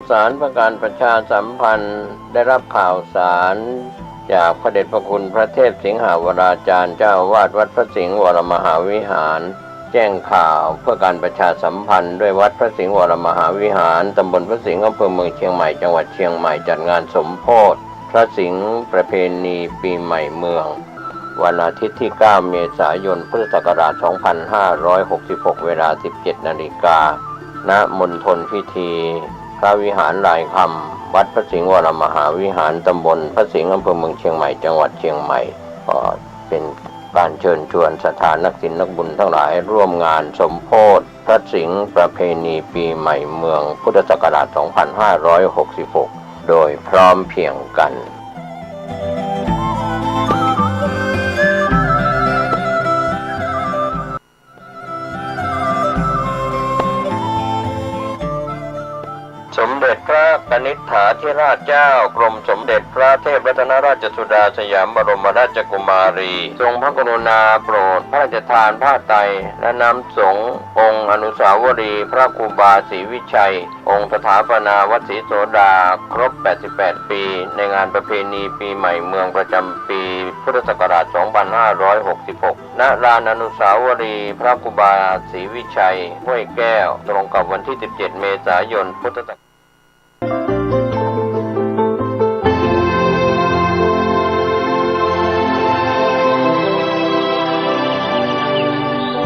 สารประการประชาสัมพันธ์ได้รับข่าวสารจากพระเดชพระคุณพระเทพสิงหาวราจารย์เจ้าอาวาสวัดพระสิงห์วรมหาวิหารแจ้งข่าวเพื่อการประชาสัมพันธ์ด้วยวัดพระสิงห์วรมหาวิหารตำบลพระสิงห์อำเภอเมืองเชียงใหม่จังหวัดเชียงใหม่จัดงานสมโภชพระสิงห์ประเพณีปีใหม่เมืองวันอาทิตย์ที่ 9 เมษายน พุทธศักราช 2566 เวลา 17 นาฬิกา ณ มณฑลพิธีพระวิหารลายคำวัดพระสิงห์วรมหาวิหารตำบลพระสิงห์อำเภอเมืองเชียงใหม่จังหวัดเชียงใหม่ก็เป็นการเชิญชวนศรัทธานักศิลป์นักบุญทั้งหลายร่วมงานสมโภชพระสิงห์ประเพณีปีใหม่เมืองพุทธศักราช 2566 โดยพร้อมเพรียงกันสมเด็จพระกนิษฐาธิราชเจ้ากรมสมเด็จพระเทพรัตนราชสุดาสยามบรมราชกุมารีทรงพระกรุณาโปรดพระราชทานผ้าไตรและน้ำสงฆ์องค์อนุสาวรีย์พระครูบาศรีวิชัยองค์สถาปนาวัดศรีโสดาครบ 88 ปีในงานประเพณีปีใหม่เมืองประจำปีพุทธศักราช 2566 ณ ลานอนุสาวรีย์พระครูบาศรีวิชัยห้วยแก้วตรงกับวันที่ 17 เมษายน พุทธศักราช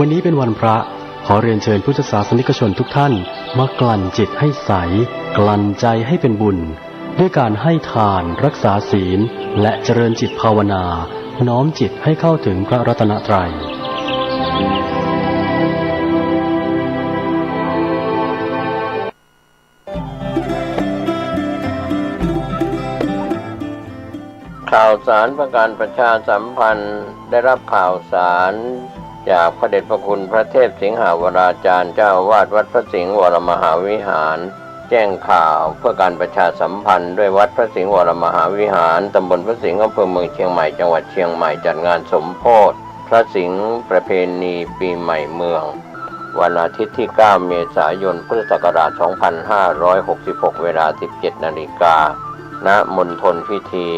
วันนี้เป็นวันพระขอเรียนเชิญพุทธศาสนิกชนทุกท่านมากลั่นจิตให้ใสกลั่นใจให้เป็นบุญด้วยการให้ทานรักษาศีลและเจริญจิตภาวนาน้อมจิตให้เข้าถึงพระรัตนตรัยข่าวสารประการประชาสัมพันธ์ได้รับข่าวสารจากพระเดชพระคุณพระเทพสิงหาวราจารย์เจ้าอาวาสวัดพระสิงห์วรมหาวิหารแจ้งข่าวเพื่อการประชาสัมพันธ์ด้วยวัดพระสิงห์วรมหาวิหารตำบลพระสิงห์อำเภอเมืองเชียงใหม่จังหวัดเชียงใหม่จัดงานสมโภชพระสิงห์ประเพณีปีใหม่เมืองวันอาทิตย์ที่ 9 เมษายน พุทธศักราช 2566 เวลา 17 นาฬิกา ณ มณฑลพิธี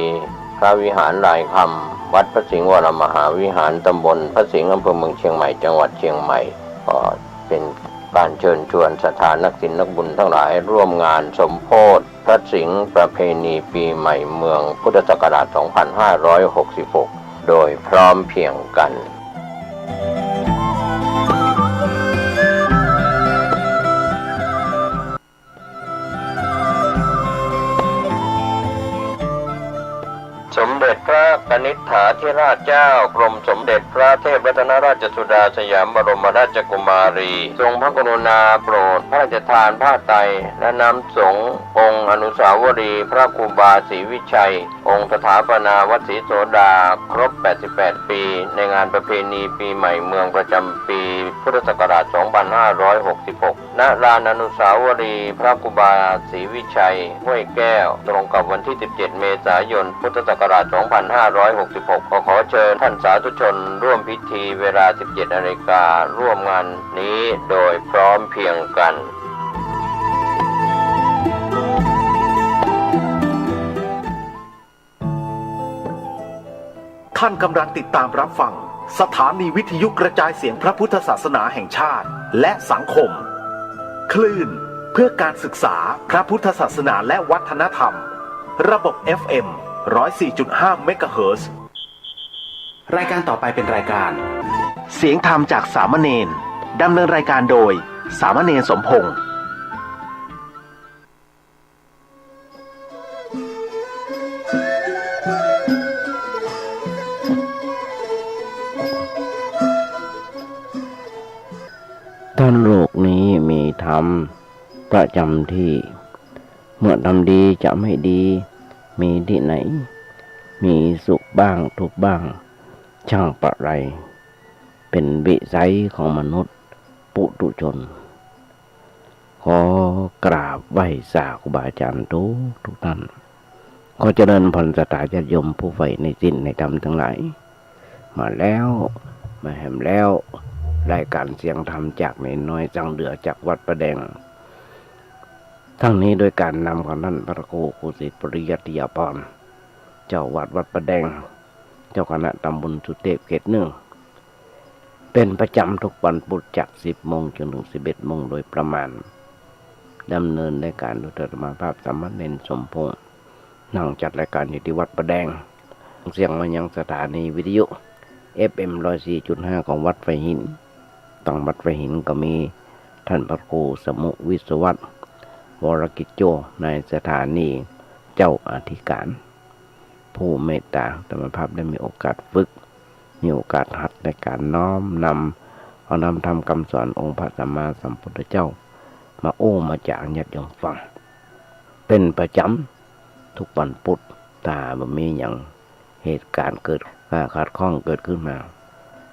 พระวิหารลายคำวัดพระสิงห์วรมหาวิหารตำบลพระสิงห์อำเภอเมืองเชียงใหม่จังหวัดเชียงใหม่ก็เป็นการเชิญชวนศรัทธานักศิลป์นักบุญทั้งหลายร่วมงานสมโภชพระสิงห์ประเพณีปีใหม่เมืองพุทธศักราช 2566 โดยพร้อมเพรียงกันสมเด็จพระกนิษฐาธิราชเจ้ากรมสมเด็จพระเทพรัตนราชสุดาสยามบรมราชกุมารีทรงพระกรุณาโปรดพระราชทานผ้าไตรและน้ำสงฆ์องค์อนุสาวรีย์พระครูบาศรีวิชัยองค์สถาปนาวัดศรีโสดาครบ 88 ปีในงานประเพณีปีใหม่เมืองประจำปีพุทธศักราช 2566 ณ ลานอนุสาวรีย์พระครูบาศรีวิชัยห้วยแก้วตรงกับวันที่ 17 เมษายน พุทธศักราช 2566 ขอเชิญท่านสาธุชนร่วมพิธีเวลา 17 นาฬิการ่วมงานนี้โดยพร้อมเพรียงกันท่านกำลังติดตามรับฟังสถานีวิทยุกระจายเสียงพระพุทธศาสนาแห่งชาติและสังคมคลื่นเพื่อการศึกษาพระพุทธศาสนาและวัฒนธรรมระบบ FM 104.5 เมกะเฮิรตซ์รายการต่อไปเป็นรายการเสียงธรรมจากสามเณรดำเนินรายการโดยสามเณรสมพงษ์ท่านโลกนี้มีธรรมประจำที่เมื่อทำดีจะไม่ดีมีที่ไหนมีสุขบ้างทุกข์บ้างช่างประไรเป็นวิสัยของมนุษย์ปุถุชนขอกราบไหว้สาครูบาอาจารย์ทุกท่านขอเจริญพรศรัทธาญาติโยมผู้ใฝ่ในศีลในธรรมทั้งหลายมาแล้วมาแหมแล้วรายการเสียงธรรมจากในน้อยจังเดือจากวัดประแดง ทั้งนี้โดยการนำของท่านพระครูโคสิตปริยัติยาภรณ์เจ้าวัดวัดประแดงเจ้าคณะตำบลสุเทพเขตหนึ่งเป็นประจำทุกวันพุธจาก 10 โมงจนถึง 11 โมงโดยประมาณดำเนินรายการโดยธรรมภาพสามเณรสมพงษ์นั่งจัดรายการอยู่ที่วัดประแดงเสียงมายังสถานีวิทยุ FM 104.5 ของวัดไฟหินตั้งวัดไฟหินก็มีท่านพระครูสมุวิศวัตรวรกิจโจในสถานีเจ้าอธิการผู้เมตตาธรรมภาพได้มีโอกาสฝึกมีโอกาสหัดในการน้อมนำธรรมคำสอนองค์พระสัมมาสัมพุทธเจ้ามาโอ้มาจากญาติโยมฟังเป็นประจำทุกวันพุธตาบ่มีอย่างเหตุการณ์เกิดขาดข้องเกิดขึ้นมา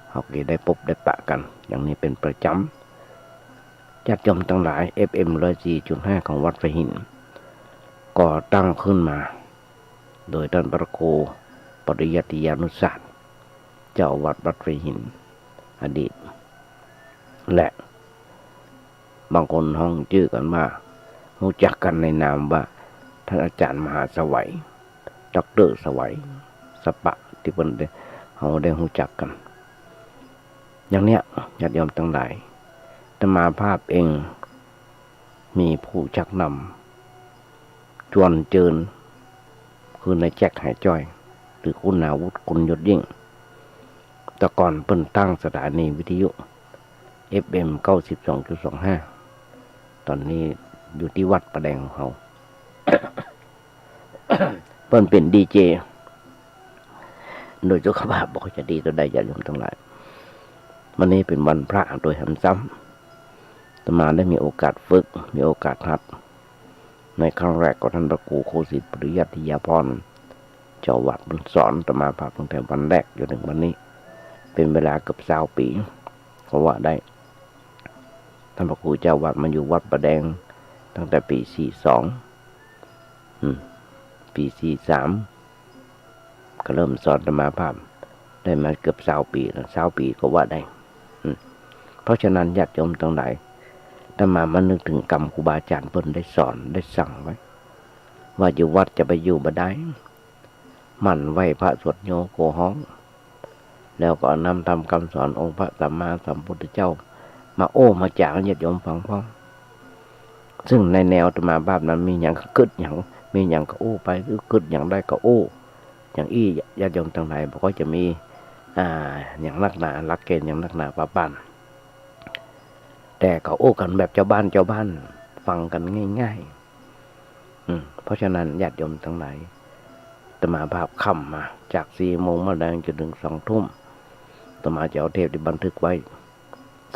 เขาก็ได้พบได้ปะกันอย่างนี้เป็นประจำญาติโยมทั้งหลาย FM 104.5 ของวัดไฟหินก่อตั้งขึ้นมาโดยท่านพระครูปริยัติยานุศาสตร์เจ้าวัดวัดไฟหินอดีตและบางคนห้องชื่อกันว่ารู้จักกันในนามว่าท่านอาจารย์มหาสวัยดร.สวัยสปะที่เป็นเขาได้รู้จักกันอย่างเนี้ยญาติโยมทั้งหลายอาตมาภาพเองมีผู้ชักนำจวนเจิญคือในแจ็คหายจ้อยหรือคุณอาวุธคุณยศยิ่งแต่ก่อนเพิ่นตั้งสถานีวิทยุ FM 92.25 ตอนนี้อยู่ที่วัดประแดงของเขา เพิ่นเป็นดีเจโดยเจ้าขบาบอกจะดีตัวใดญาติโยมทั้งหลายวันนี้เป็นวันพระโดยหำซ้ำอาตมาได้มีโอกาสฝึกมีโอกาสหัดในครั้งแรกก็ท่านพระครูโคสิตปริยัติยาภรณ์เจ้าวัดมันสอนอาตมาภาพตั้งแต่วันแรกจนถึงวันนี้เป็นเวลาเกือบ20 ปีก็ว่าได้ท่านพระครูเจ้าวัดมาอยู่วัดประแดงตั้งแต่ปี42ปี43ก็เริ่มสอนอาตมาภาพได้มาเกือบ20 ปีแล้ว20 ปีก็ว่าได้เพราะฉะนั้นญาติโยมทั้งหลายถ้ามานึกถึงกรรมครูบาอาจารย์เพิ่นได้สอนได้สั่งไว้ว่าอยู่วัดจะไปอยู่บ่ได้หมั่นไหว้พระสวดโยโกฮ้องแล้วก็นำธรรมคำสอนองค์พระสัมมาสัมพุทธเจ้ามาโอ้มาจากญาติโยมฟังพ้องซึ่งในแนวอาตมาภาพนั้นมีอย่างก็กึดอย่างมีอย่างก็โอ้ไปหรือกึดอย่างได้ก็โอ้อย่างอี้ญาติโยมทั้งหลายบอกว่าจะมีอย่างนักหนาหลักเกณฑ์อย่างนักหนาป้าบ้านแต่เขาโอ้กันแบบเจ้าบ้านฟังกันง่ายๆเพราะฉะนั้นญาติโยมทั้งหลายอาตมาภาพค่ำมาจาก4 โมงมาแดงจนถึง2 ทุ่มอาตมาจะเอาเทปที่บันทึกไว้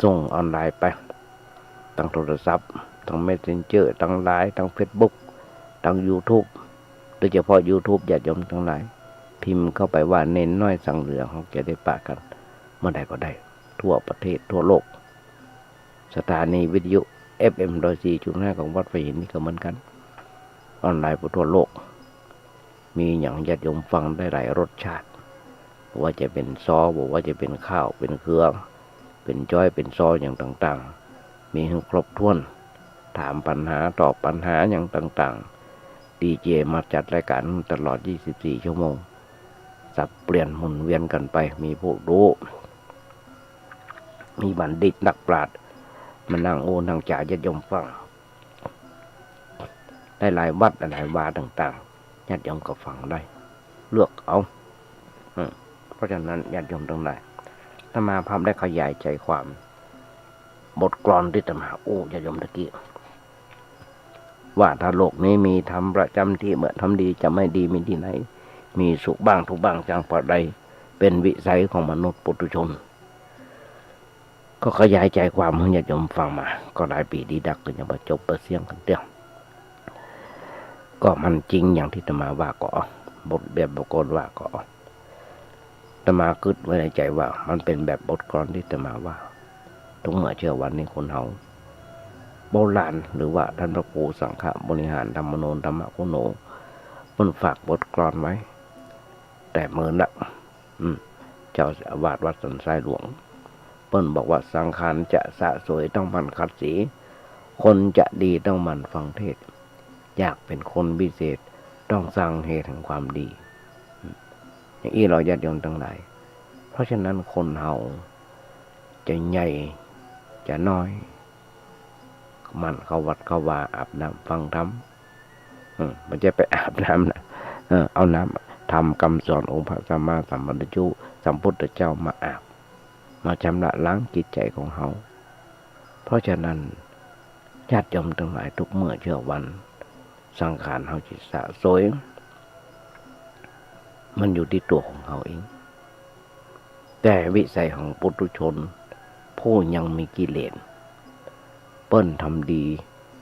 ส่งออนไลน์ไปทางโทรศัพท์ทางเมสเซนเจอร์ทางไลน์ทาง Facebook ทาง YouTube โดยเฉพาะ YouTube ญาติโยมทั้งหลายพิมพ์เข้าไปว่าเน้นน้อยสังเหลืองเขาจะได้ปะกันเมื่อใดก็ได้ทั่วประเทศทั่วโลกสถานีวิทยุ FM 104.5 ของวัดไฟหินนี่ก็เหมือนกันออนไลน์ทั่วโลกมีอย่างญาติโยมฟังได้หลายรสชาติว่าจะเป็นซอบอกว่าจะเป็นข้าวเป็นเครื่องเป็นจ้อยเป็นซออย่างต่างๆมีให้ครบถ้วนถามปัญหาตอบปัญหาอย่างต่างๆดีเจมาจัดรายการตลอด24 ชั่วโมงสับเปลี่ยนหมุนเวียนกันไปมีผู้รู้มีบัณฑิตนักปราชญ์มานั่งโอ้นั่งจ่ายญาติโยมฟังได้หลายวัดหลายวาต่างๆญาติโยมก็ฟังได้เลือกเอาเพราะฉะนั้นญาติโยมทั้งหลายอาตมาภาพได้ขยายใจความบทกลอนที่อาตมาโอ้ญาติโยมตะกี้ว่าถ้าโลกนี้มีธรรมประจำที่เมื่อทำดีจะไม่ดีมีที่ไหนมีสุขบ้างทุกบ้างจางปะใดเป็นวิสัยของมนุษย์ปุถุชนก็ขยายใจความให้ญาติโยมฟังมาก็หลายปีดีดักก็ยังมาจบเสียงกันเดียวก็มันจริงอย่างที่อาตมาว่าก็บทแบบบทกลว่าก็อาตมาคิดไว้ในใจว่ามันเป็นแบบบทกลอนที่อาตมาว่าทุกเมื่อเชื่อวันนี้คนเฮาโบราณหรือว่าท่านพระครูสังฆบริหารธรรมโนธรรมกุโนเพิ่นฝากบทกลอนไว้แต่เมื่อน่ะเจ้าอาวาสวัดสันทรายหลวงเพิ่นบอกว่าสังขารจะสะสวยต้องมันขัดสีคนจะดีต้องมันฟังเทศน์ อยากเป็นคนพิเศษต้องสร้างเหตุแห่งความดีอย่างนี้เราญาติโยมทั้งหลายเพราะฉะนั้นคนเฮาจะใหญ่จะน้อยมันเข้าวัดเข้าวาอาบน้ำฟังธรรมมันจะไปอาบน้ำนะเอาน้ำทำคำสอนองค์พระสัมมาสัมพุทธเจ้ามาอาบมาชำระล้างจิตใจของเฮาเพราะฉะนั้นญาติโยมทั้งหลายทุกเมื่อเชื่อวันสังขารเฮาจิตสะสวยมันอยู่ที่ตัวของเฮาเองแต่วิสัยของปุถุชนผู้ยังมีกิเลสเปิ้นทำดี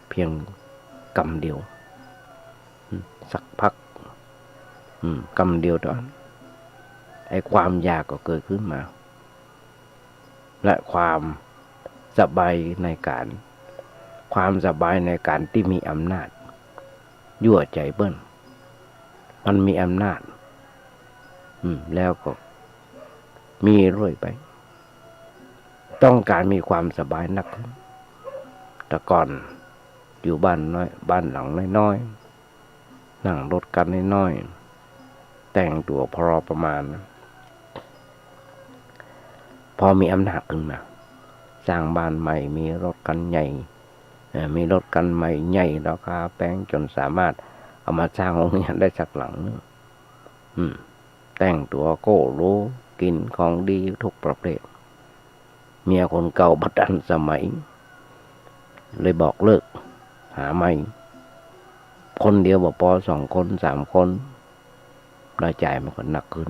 เพียงกรรมเดียวสักพักกรรมเดียวเท่านั้นไอ้ความอยากก็เกิดขึ้นมาและความสบายในการที่มีอำนาจยั่วใจเปิ้นมันมีอำนาจแล้วก็มีเรื่อยไปต้องการมีความสบายนักแต่ก่อนอยู่บ้านน้อยบ้านหลังน้อยๆนั่งรถกันน้อยๆแต่งตัวพอประมาณพอมีอำนาจขึ้นมาสร้างบ้านใหม่มีรถกันใหญ่มีรถกันใหม่ใหญ่ราคาแพงจนสามารถเอามาสร้างโรงเรียนได้สักหลังนึงแต่งตัวโก้รู้กินของดีทุกประเภทเมียคนเก่าบัดอันสมัยเลยบอกเลิกหาใหม่คนเดียวบ่พอ2 คน3 คนรายจ่ายมันก็หนักขึ้น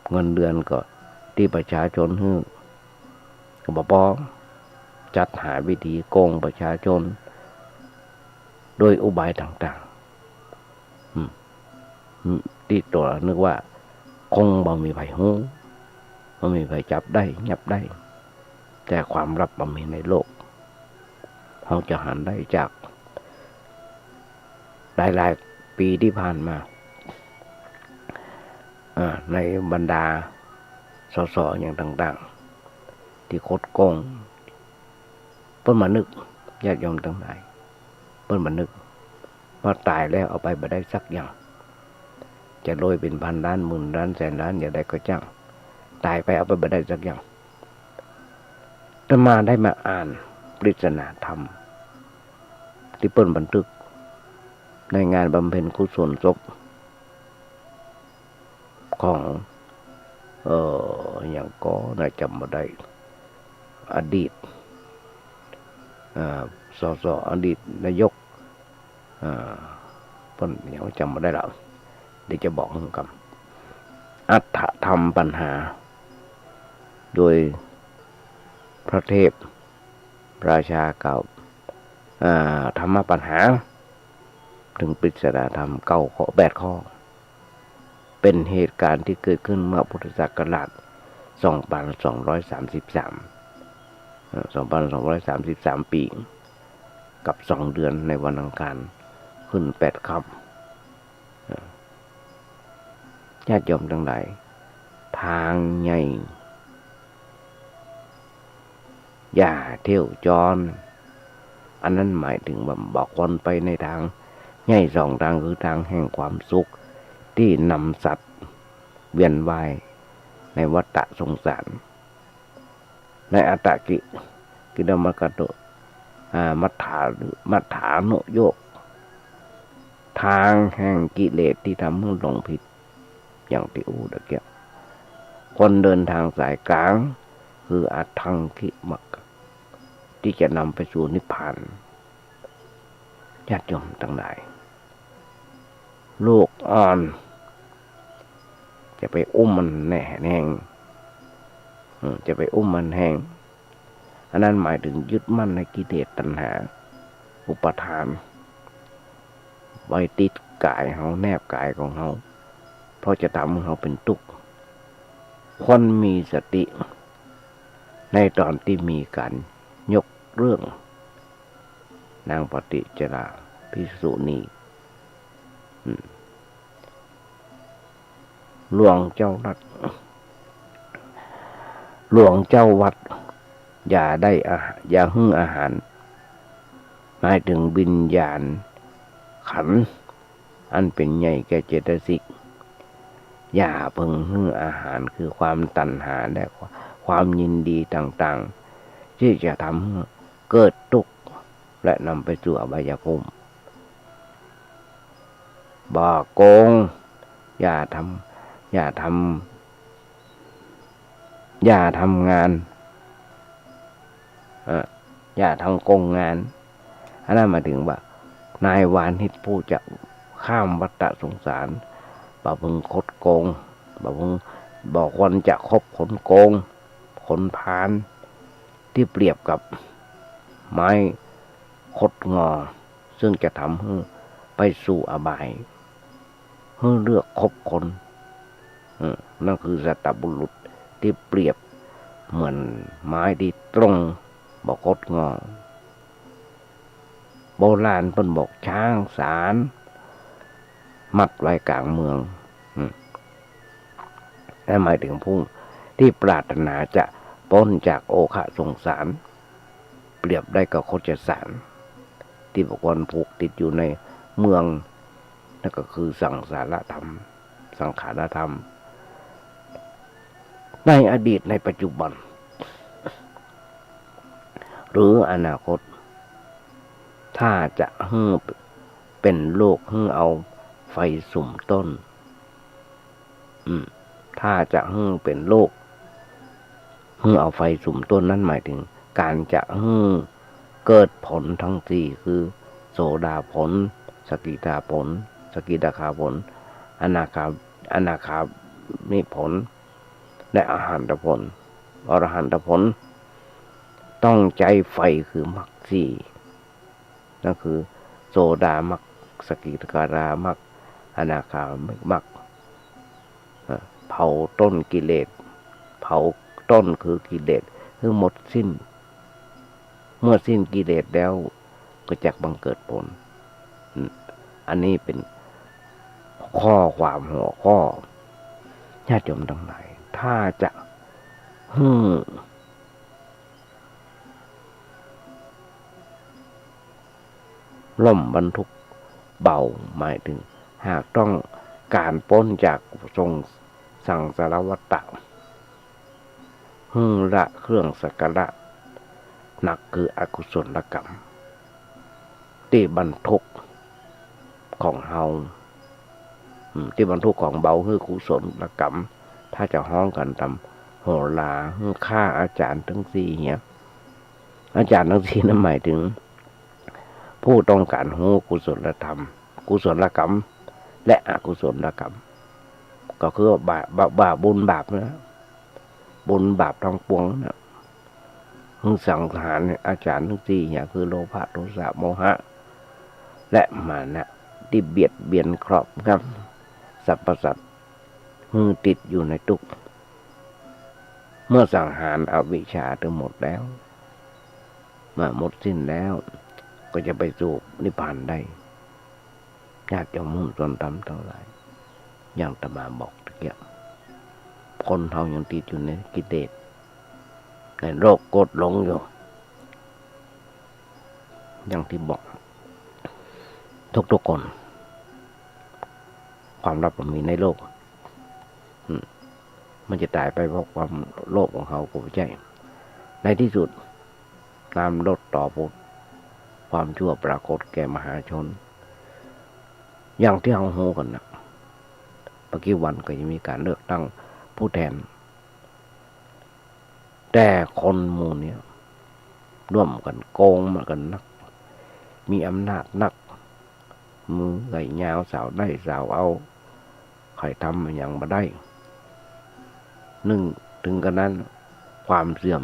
เงินเดือนก็ที่ประชาชนฮื้อก็บ่พอจัดหาวิธีโกงประชาชนโดยอุบายต่างๆที่ตัวนึกว่าคงบ่มีไผฮู้บ่มีไผจับได้ยับได้แต่ความลับบ่มีในโลกเราจะหันได้จากหลายๆปีที่ผ่านมาในบรรดาสอย่างต่างๆที่คดโกงเพิ่นมานึกญาติโยมทั้งหลายเพิ่นมานึกว่าตายแล้วเอาไปบ่ได้สักอย่างจะรวยเป็นพันล้านหมื่นล้านแสนล้านอย่างใดก็จ้างตายไปเอาไปบ่ได้สักอย่างแต่มาได้มาอ่านปริศนาธรรมที่เปิ้นบันทึกในงานบำเพ็ญกุศลศพของอย่างก็น่าจำบ่ได้อดีตสสอดีตนายกเปิ้นยังจำบ่ได้แล้วเดี๋ยวจะบอกให้กันอัฏฐธรรมปัญหาโดยพระเทพราชาเก่าธรรมปัญหาถึงปริศนาธรรม9 ข้อ 8 ข้อเป็นเหตุการณ์ที่เกิดขึ้นเมื่อพุทธศักราช2233 ปีกับ2 เดือนในวันอังคารขึ้น8 ค่ำญาติโยมทั้งหลายทางใหญ่อย่าเที่ยวจรอันนั้นหมายถึงบอกคนไปในทางใหญ่2 ทางคือทางแห่งความสุขที่นำสัตว์เวียนว่ายในวัฏสงสารในอัตตกิลมัคคะโตมัฏฐานุโยคทางแห่งกิเลสที่ทำให้หลงผิดอย่างที่อูตะเกียบคนเดินทางสายกลางคืออัตถังคิมัคคะที่จะนำไปสู่นิพพานญาติโยมทั้งหลายลูกอ่อนจะไปอุ้มมันแห้งจะไปอุ้มมันแห้งอันนั้นหมายถึงยึดมั่นในกิเลสตัณหาอุปทานไว้ติดกายเฮาแนบกายของเฮาเพราะจะทำให้เฮาเป็นทุกข์คนมีสติในตอนที่มีการยกเรื่องนางปฏิจจาภิกษุณีหลวงเจ้าวัดอย่าหึ่งอาหารหมายถึงวิญญาณ ขันธ์อันเป็นใหญ่แก่เจตสิกอย่าเพิ่งหื้ออาหารคือความตัณหาและความยินดีต่างๆที่จะทำให้เกิดทุกข์และนำไปสู่อบายภูมิบ่โกงอย่าทำงานอย่าทำโกงงานอันนั้นหมายถึงว่านายวานิชผู้จะข้ามวัฏสงสารบ่พึงคดโกงบ่พึงบอกคนจะคบคนโกงคนพาลที่เปรียบกับไม้คดงอซึ่งจะทำให้ไปสู่อบายให้เลือกคบคนนั่นคือสัตบุรุษที่เปรียบเหมือนไม้ที่ตรงบอกคดงอโบราณเพิ่นบอกช้างสารมัดไว้กลางเมืองนั่นหมายถึงผู้ที่ปรารถนาจะพ้นจากโอคะสงสารเปรียบได้กับโคจรสารที่บอกว่าผูกติดอยู่ในเมืองนั่นก็คือสังสารธรรมสังขารธรรมในอดีตในปัจจุบันหรืออนาคตถ้าจะให้เป็นโลกให้เอาไฟสุ่มต้นถ้าจะให้เป็นโลกให้เอาไฟสุ่มต้นนั้นหมายถึงการจะให้เกิดผลทั้งสี่คือโสดาผลสกิทาผลสกิทาคาผลอนาคามิผลและอรหันตผลอรหันตผลต้องใจไฟคือมรรคสี่นั่นคือโสดามรรคสกิทาคารามรรคอนาคามรรคเผาต้นกิเลสเผาต้นคือกิเลสคือหมดสิ้นเมื่อสิ้นกิเลสแล้วก็จักบังเกิดผลอันนี้เป็นข้อความหัวข้อญาติโยมทั้งหลายถ้าจะล่มบรรทุกเบาหมายถึงหากต้องการพ้นจากทรงสังสารวัฏฏะละเครื่องสักการะหนักคืออกุศลกรรมที่บรรทุกของเฮาที่บรรทุกของเบาคือกุศลกรรมถ้าจะห้องกันตำโหราฆ่าอาจารย์ทั้งสี่เนี่ยอาจารย์ทั้งสี่นั้นหมายถึงผู้ต้องการหูกุศลธรรมกุศลกรรมและอกุศลกรรมก็คือบาปบุญบาปนะบุญบาปทั้งปวงนะสังหารอาจารย์ทั้งสี่เนี่ยคือโลภะโทสะโมหะและมานะที่เบียดเบียนครอบงำสรรพสัตว์ติดอยู่ในทุกข์เมื่อสังหารอวิชชาทั้งหมดแล้วมาหมดสิ้นแล้วก็จะไปสู่นิพพานได้ญาติโยมมุ่งส่วนธรรมทั้งหลายอย่างอาตมาบอกตะเกียบคนเฮายังติดอยู่ในกิเลสในโรคกดหลงอยู่อย่างที่บอกทุกคนความลับมันมีในโลกมันจะตายไปเพราะความโลภของเขาก็ไม่ใช่ในที่สุดน้ำลดต่อพุทธความชั่วปรากฏแก่มหาชนอย่างที่เราโหกันนะปัจจุบันก็จะมีการเลือกตั้งผู้แทนแต่คนหมู่นี้ร่วมกันโกงมากันนักมีอำนาจนักมือไหลยาวสาวได้สาวเอาใครทำอย่างมาได้นึ่งถึงกันนั้นความเสื่อม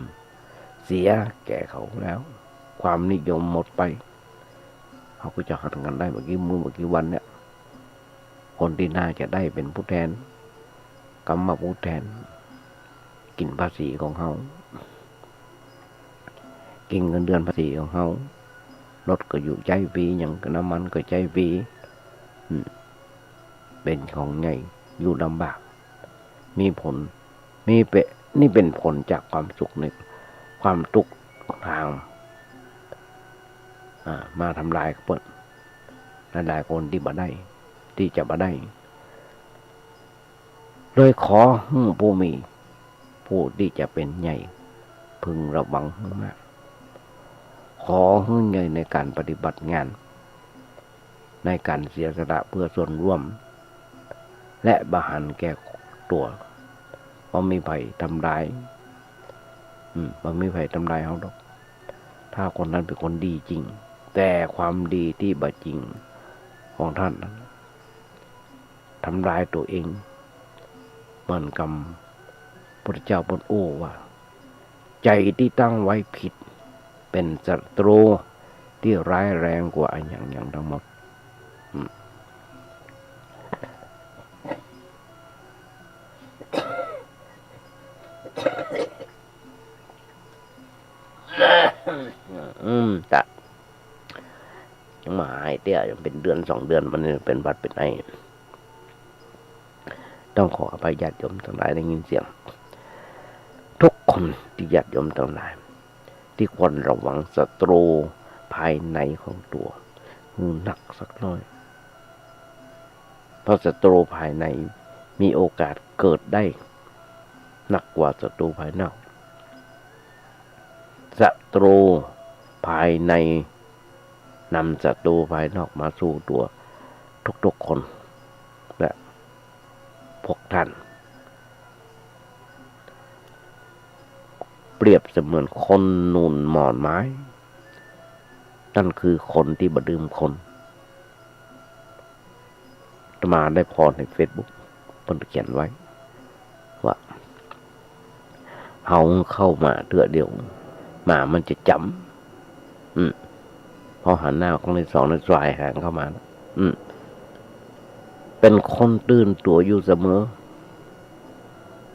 เสียแก่เขาแล้วความนิยมหมดไปเขาก็จะหัดกันได้เมื่อกี้วันเนี่ยคนที่น่าจะได้เป็นผู้แทนกรรมผู้แทนกินภาษีของเขากินเงินเดือนภาษีของเขารถก็อยู่ใจฟรีอย่างน้ำมันก็ใจฟรีเป็นของใหญ่อยู่ลำบากมีผลนี่เป็นผลจากความสุขในความทุกข์ทางมาทำลายเปิด หลายคนที่บ่ได้ที่จะบ่ได้เลยขอผู้มีผู้ที่จะเป็นใหญ่พึงระวังมากขอให้ใหญ่ในการปฏิบัติงานในการเสียสละเพื่อส่วนร่วมและบาหันแก่ตัวเพราะมีภัยทำร้ายเพราะมีภัยทำร้ายเขาหรอกถ้าคนนั้นเป็นคนดีจริงแต่ความดีที่บ่จริงของท่านนั้นทำร้ายตัวเองเหมือนกับพระเจ้าบนโอ้ว่าใจที่ตั้งไว้ผิดเป็นศัตรูที่ร้ายแรงกว่าอย่างทั้งหมดแต่ยังมาหายเตี้ยยังเป็นเดือน2 เดือนมันเป็นบัดเป็นไอต้องขออภัยญาติโยมทั้งหลายได้ยินเสียงทุกคนที่ญาติโยมทั้งหลายที่ควรระวังศัตรูภายในของตัวหนักสักน้อยเพราะศัตรูภายในมีโอกาสเกิดได้หนักกว่าศัตรูภายนอกศัตรูภายในนำศัตรูภายนอกมาสู้ตัวทุกๆคนและพวกท่านเปรียบเสมือนคนนูนหมอนไม้นั่นคือคนที่บ่ดื่มคนมาได้พรใน Facebook เพิ่นเขียนไว้ว่าเฮาเข้ามาเถื่อเดียวหมามันจะจำพอหันหน้าของในสองในสายหางเข้ามาเป็นคนตื่นตัวอยู่เสมอ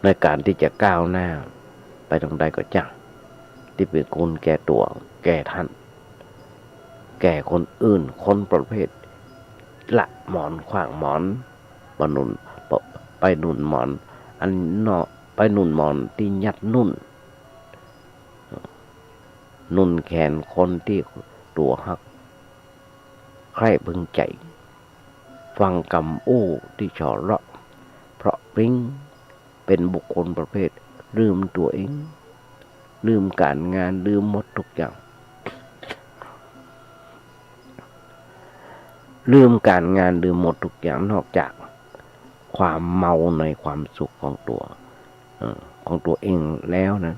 ในการที่จะก้าวหน้าไปทางใดก็จ้าที่เป็นคุณแก่ตัวแก่ท่านแก่คนอื่นคนประเภทละหมอนขว้างหมอนไปหนุนหมอนอันเนาะไปหนุนหมอนที่ยัดนุ่นแขนคนที่ตัวหักใครพึงใจฟังกำอู้ที่ฉอเราะเพราะพริ้งเป็นบุคคลประเภทลืมตัวเองลืมการงานลืมหมดทุกอย่างลืมการงานลืมหมดทุกอย่างนอกจากความเมาในความสุขของตัวเองแล้วนะ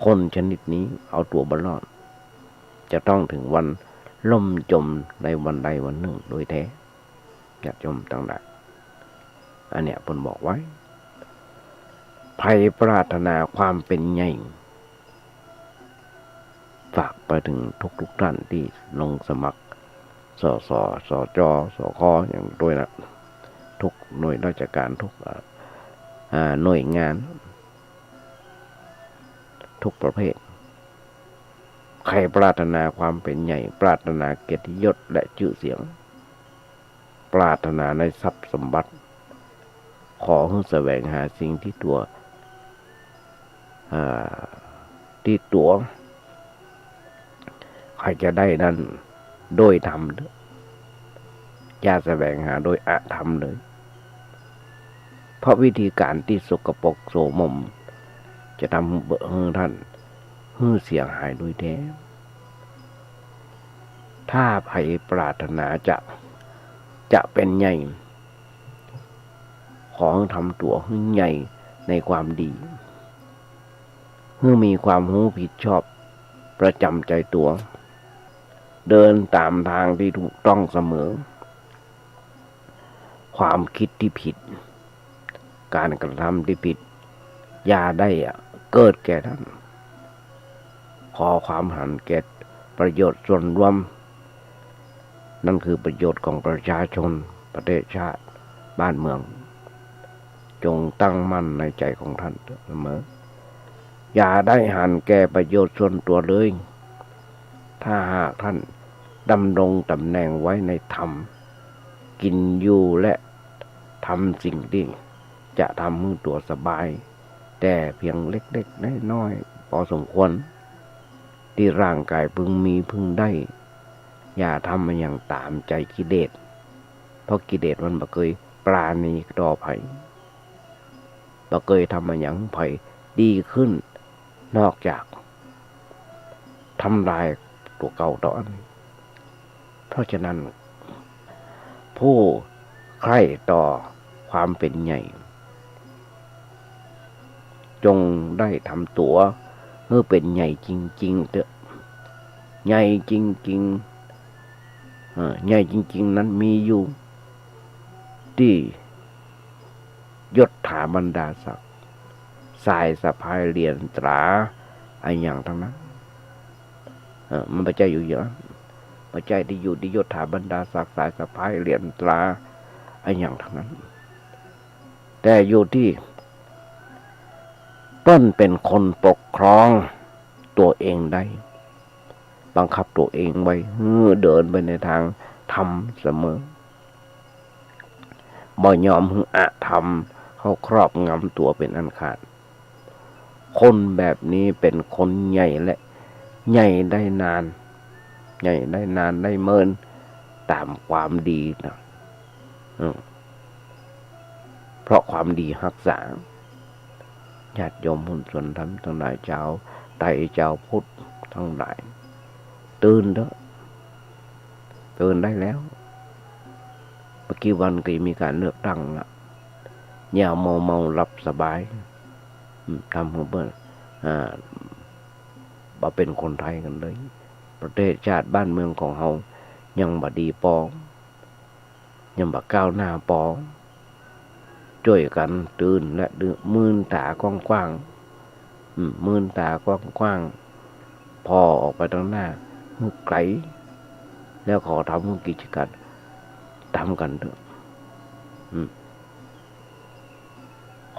คนชนิดนี้เอาตัวบรอดจะต้องถึงวันล่มจมในวันใดวันหนึ่งโดยแท้อย่าจมตั้งแต่อันเนี้ยเพิ่นบอกไว้ภัยปรารถนาความเป็นใหญ่ฝากไปถึงทุกท่านที่ลงสมัครสจสคอย่างด้วยนะทุกหน่วยราชการทุกหน่วยงานทุกประเภทใครปรารถนาความเป็นใหญ่ปรารถนาเกียรติยศและชื่อเสียงปรารถนาในทรัพย์สมบัติขอให้แสวงหาสิ่งที่ตัวใครจะได้นั้นโดยธรรมอย่าแสวงหาโดยอธรรมเลยเพราะวิธีการที่สกปรกโสมมจะทำให้ท่านเสียหายโดยแท้ถ้าใครปรารถนาจะเป็นใหญ่ขอทำตัวให้ใหญ่ในความดีให้มีความรู้ผิดชอบประจำใจตัวเดินตามทางที่ถูกต้องเสมอความคิดที่ผิดการกระทำที่ผิดอย่าได้เกิดแก่ท่านขอความหันแก่ประโยชน์ส่วนรวมนั่นคือประโยชน์ของประชาชนประเทศชาติบ้านเมืองจงตั้งมั่นในใจของท่านเสมออย่าได้หันแก่ประโยชน์ส่วนตัวเลยถ้าหากท่านดำรงตำแหน่งไว้ในธรรมกินอยู่และทำสิ่งที่จะทำให้ตัวสบายแต่เพียงเล็กๆน้อยๆพอสมควรที่ร่างกายพึงมีพึงได้ อย่าทำมันอย่างตามใจกิเลสเพราะกิเลสมันบ่เคยปราณีต่อไผบ่เคยทำมันอย่างไผดีขึ้นนอกจากทำลายตัวเก่าต่ออันเพราะฉะนั้นผู้ใคร่ต่อความเป็นใหญ่จงได้ทำตัวเมื่อเป็นใหญ่จริงๆเถอะใหญ่จริงๆใหญ่จริงๆนั้นมีอยู่ที่ยศถาบรรดาศักดิ์สายสะพายเหรียญตราอะไรอย่างทั้งนั้นมันไม่ใช่อยู่เยอะไม่ใช่ที่อยู่ที่ยศถาบรรดาศักดิ์สายสะพายเหรียญตราอะไรอย่างทั้งนั้นแต่อยู่ที่เปิ้นเป็นคนปกครองตัวเองได้บังคับตัวเองไว้เดินไปในทางธรรมเสมอบ่ยอมให้อธรรมเขาครอบงำตัวเป็นอันขาดคนแบบนี้เป็นคนใหญ่และใหญ่ได้นานใหญ่ได้นานได้เมินตามความดีนะเพราะความดีรักษาญาติโยมหุ้นส่วนธรรมทั้งหลายเจ้าไต่เจ้าพุทธทั้งหลายตื่นเถอะตื่นได้แล้วเมื่อกี้วันก็มีการเลือกตั้งละอย่าเมาหลับสบายทำเพื่อมาเป็นคนไทยกันเลยประเทศชาติบ้านเมืองของเรายังบ่ดีปองยังบ่ก้าวหน้าปองช่วยกันตื่นและมื่นตากว้างๆมื่นตากว้างๆพอออกไปทางหน้ามือไกลแล้วขอทำกิจการทำกันเถอะ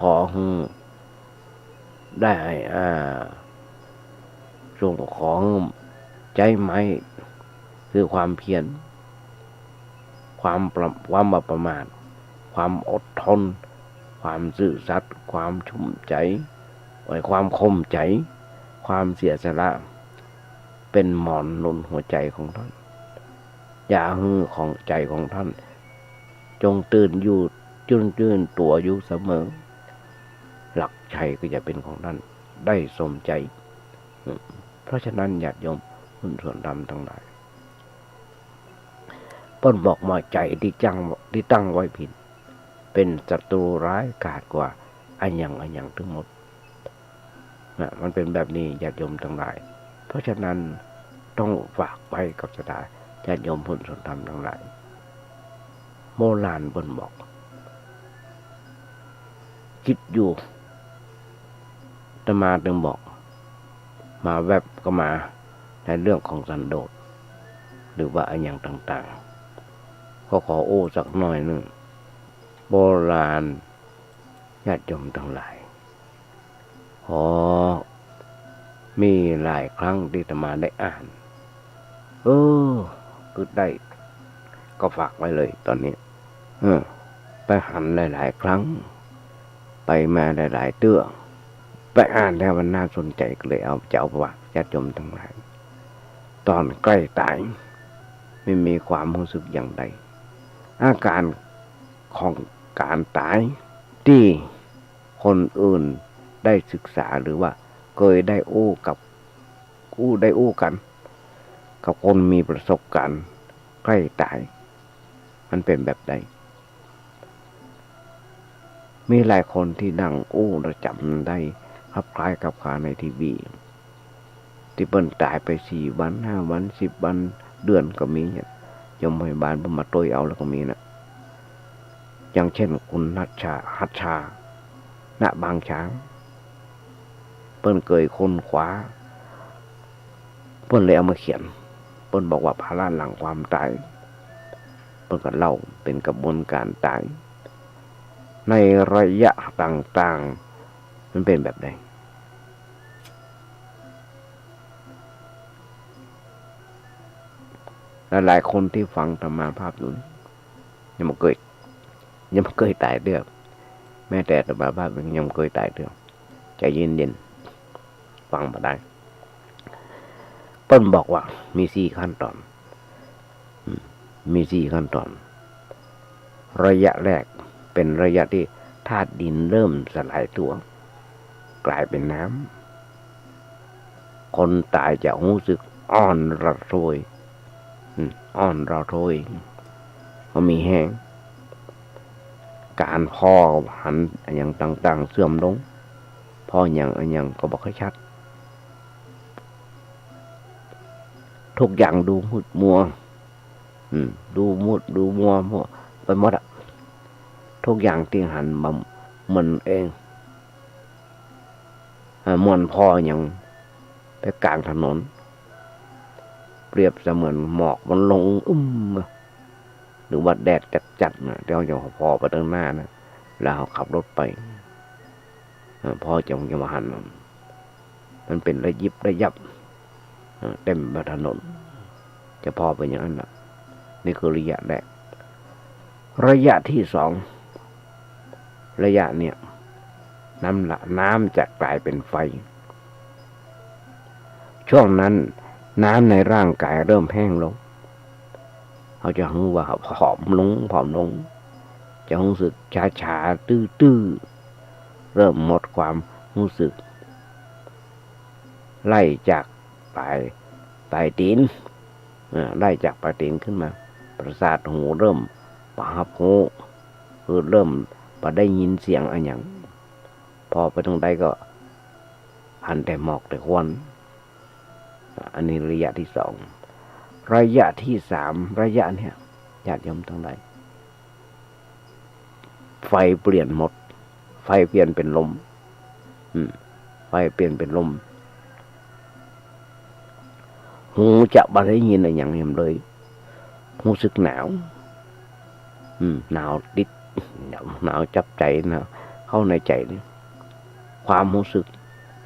ขอได้ส่งของใจไม้คือความเพียรความบ่ประมาทความอดทนความซื่อสัตย์ความชุ่มใจความคมใจความเสียสละเป็นหมอนหนุนหัวใจของท่านอย่าหื้อของใจของท่านจงตื่นอยู่จื่นตัวอยู่เสมอหลักชัยก็จะเป็นของท่านได้สมใจเพราะฉะนั้นญาติโยมหุ้นส่วนธรรมทั้งหลายเปิ้นบอกมาใจที่ตั้งไว้ผิดเป็นศัตรูร้ายกาจกว่าอันยังทั้งหมดนะมันเป็นแบบนี้ญาติโยมทั้งหลายเพราะฉะนั้นต้องฝากไว้กับศรัทธาญาติโยมหุ้นส่วนธรรมทั้งหลายโบราณเปิ้นบอกคิดอยู่อาตมาถึงบอกมาแวบก็มาในเรื่องของสันโดษหรือว่าอันอย่างต่างๆก็ขอโอ้สักหน่อยหนึ่งโบราณญาติโยมทั้งหลายมีหลายครั้งที่อาตมาได้อ่านก็ได้ก็ฝากไว้เลยตอนนี้ไปหันหลายๆครั้งไปมาหลายๆเตื้อไปอ่านแล้วมันน่าสนใจก็เลยเอาเจ้าว่าญาติโยมทั้งหลายตอนใกล้ตายไม่มีความรู้สึกอย่างใดอาการของการตายที่คนอื่นได้ศึกษาหรือว่าเคยได้อู้กันกับคนมีประสบการณ์ใกล้ตายมันเป็นแบบใดมีหลายคนที่นั่งอู้ระจำได้คลับคล้ายกับข่าวในทีวีที่เปิ้นตายไป4 วัน 5 วัน 10 วันเดือนก็มีโรงพยาบาลมาตรวจเอาแล้วก็มีนะอย่างเช่นคุณหัตชาณบางช้างเปิ้นเคยค้นคว้าเปิ้นเลยเอามาเขียนเปิ้นบอกว่าภาระหลังความตายเปิ้นก็เล่าเป็นกระบวนการตายในระยะต่างๆมันเป็นแบบใดหลายคนที่ฟังธรรมาภาพอยู่ยังไม่เคยตายเรื่องแม้แต่ธรรมาภาพยังไม่เคยตายเรื่องใจเย็นๆฟังมาได้เปิ้นบอกว่ามี4 ขั้นตอน มี4ขั้นตอนระยะแรกเป็นระยะที่ธาตุดินเริ่มสลายตัวกลายเป็นน้ำคนตายจะรู้สึกอ่อนระทวยก็มีแห้งการพอหันอย่างต่างๆเสื่อมลงพออย่างก็บอกให้ชัดทุกอย่างดูมุดมัวดูมัวไปหมดอะทุกอย่างที่หันมามันเองมันพออย่างไปกลางถนนเปรียบเสมือนหมอกมันลงหรือว่าแดดจัดนะเดี๋ยวจะพอไปทางหน้านะแล้วขับรถไปพอจะมาหันมันเป็นระยิบระยับเต็มถนนจะพอเป็นอย่างนั้นนะนี่คือระยะแรกระยะที่2ระยะเนี่ยน้ำจะกลายเป็นไฟช่วงนั้นน้ำในร่างกายเริ่มแห้งลงเขาจะรู้ว่าผอมลงจะรู้สึกชาตื้อเริ่มหมดความรู้สึกไล่จากปลายตีนไล่จากปลายตีนขึ้นมาประสาทหูเริ่มปะหับหูคือเริ่มได้ยินเสียงอะไรอย่างพอไปตรงใดก็หันแต่หมอกแต่ควันอันนี้ระยะที่2ระยะที่3ระยะเนี่ยญาติโยมทั้งหลายไฟเปลี่ยนหมดไฟเปลี่ยนเป็นลมไฟเปลี่ยนเป็นลมหูจะบ่ได้ยินอะไรอย่างนี้เลยรู้สึกหนาวหนาวติดหนาวจับใจนะเข้าในใจนี่ความรู้สึก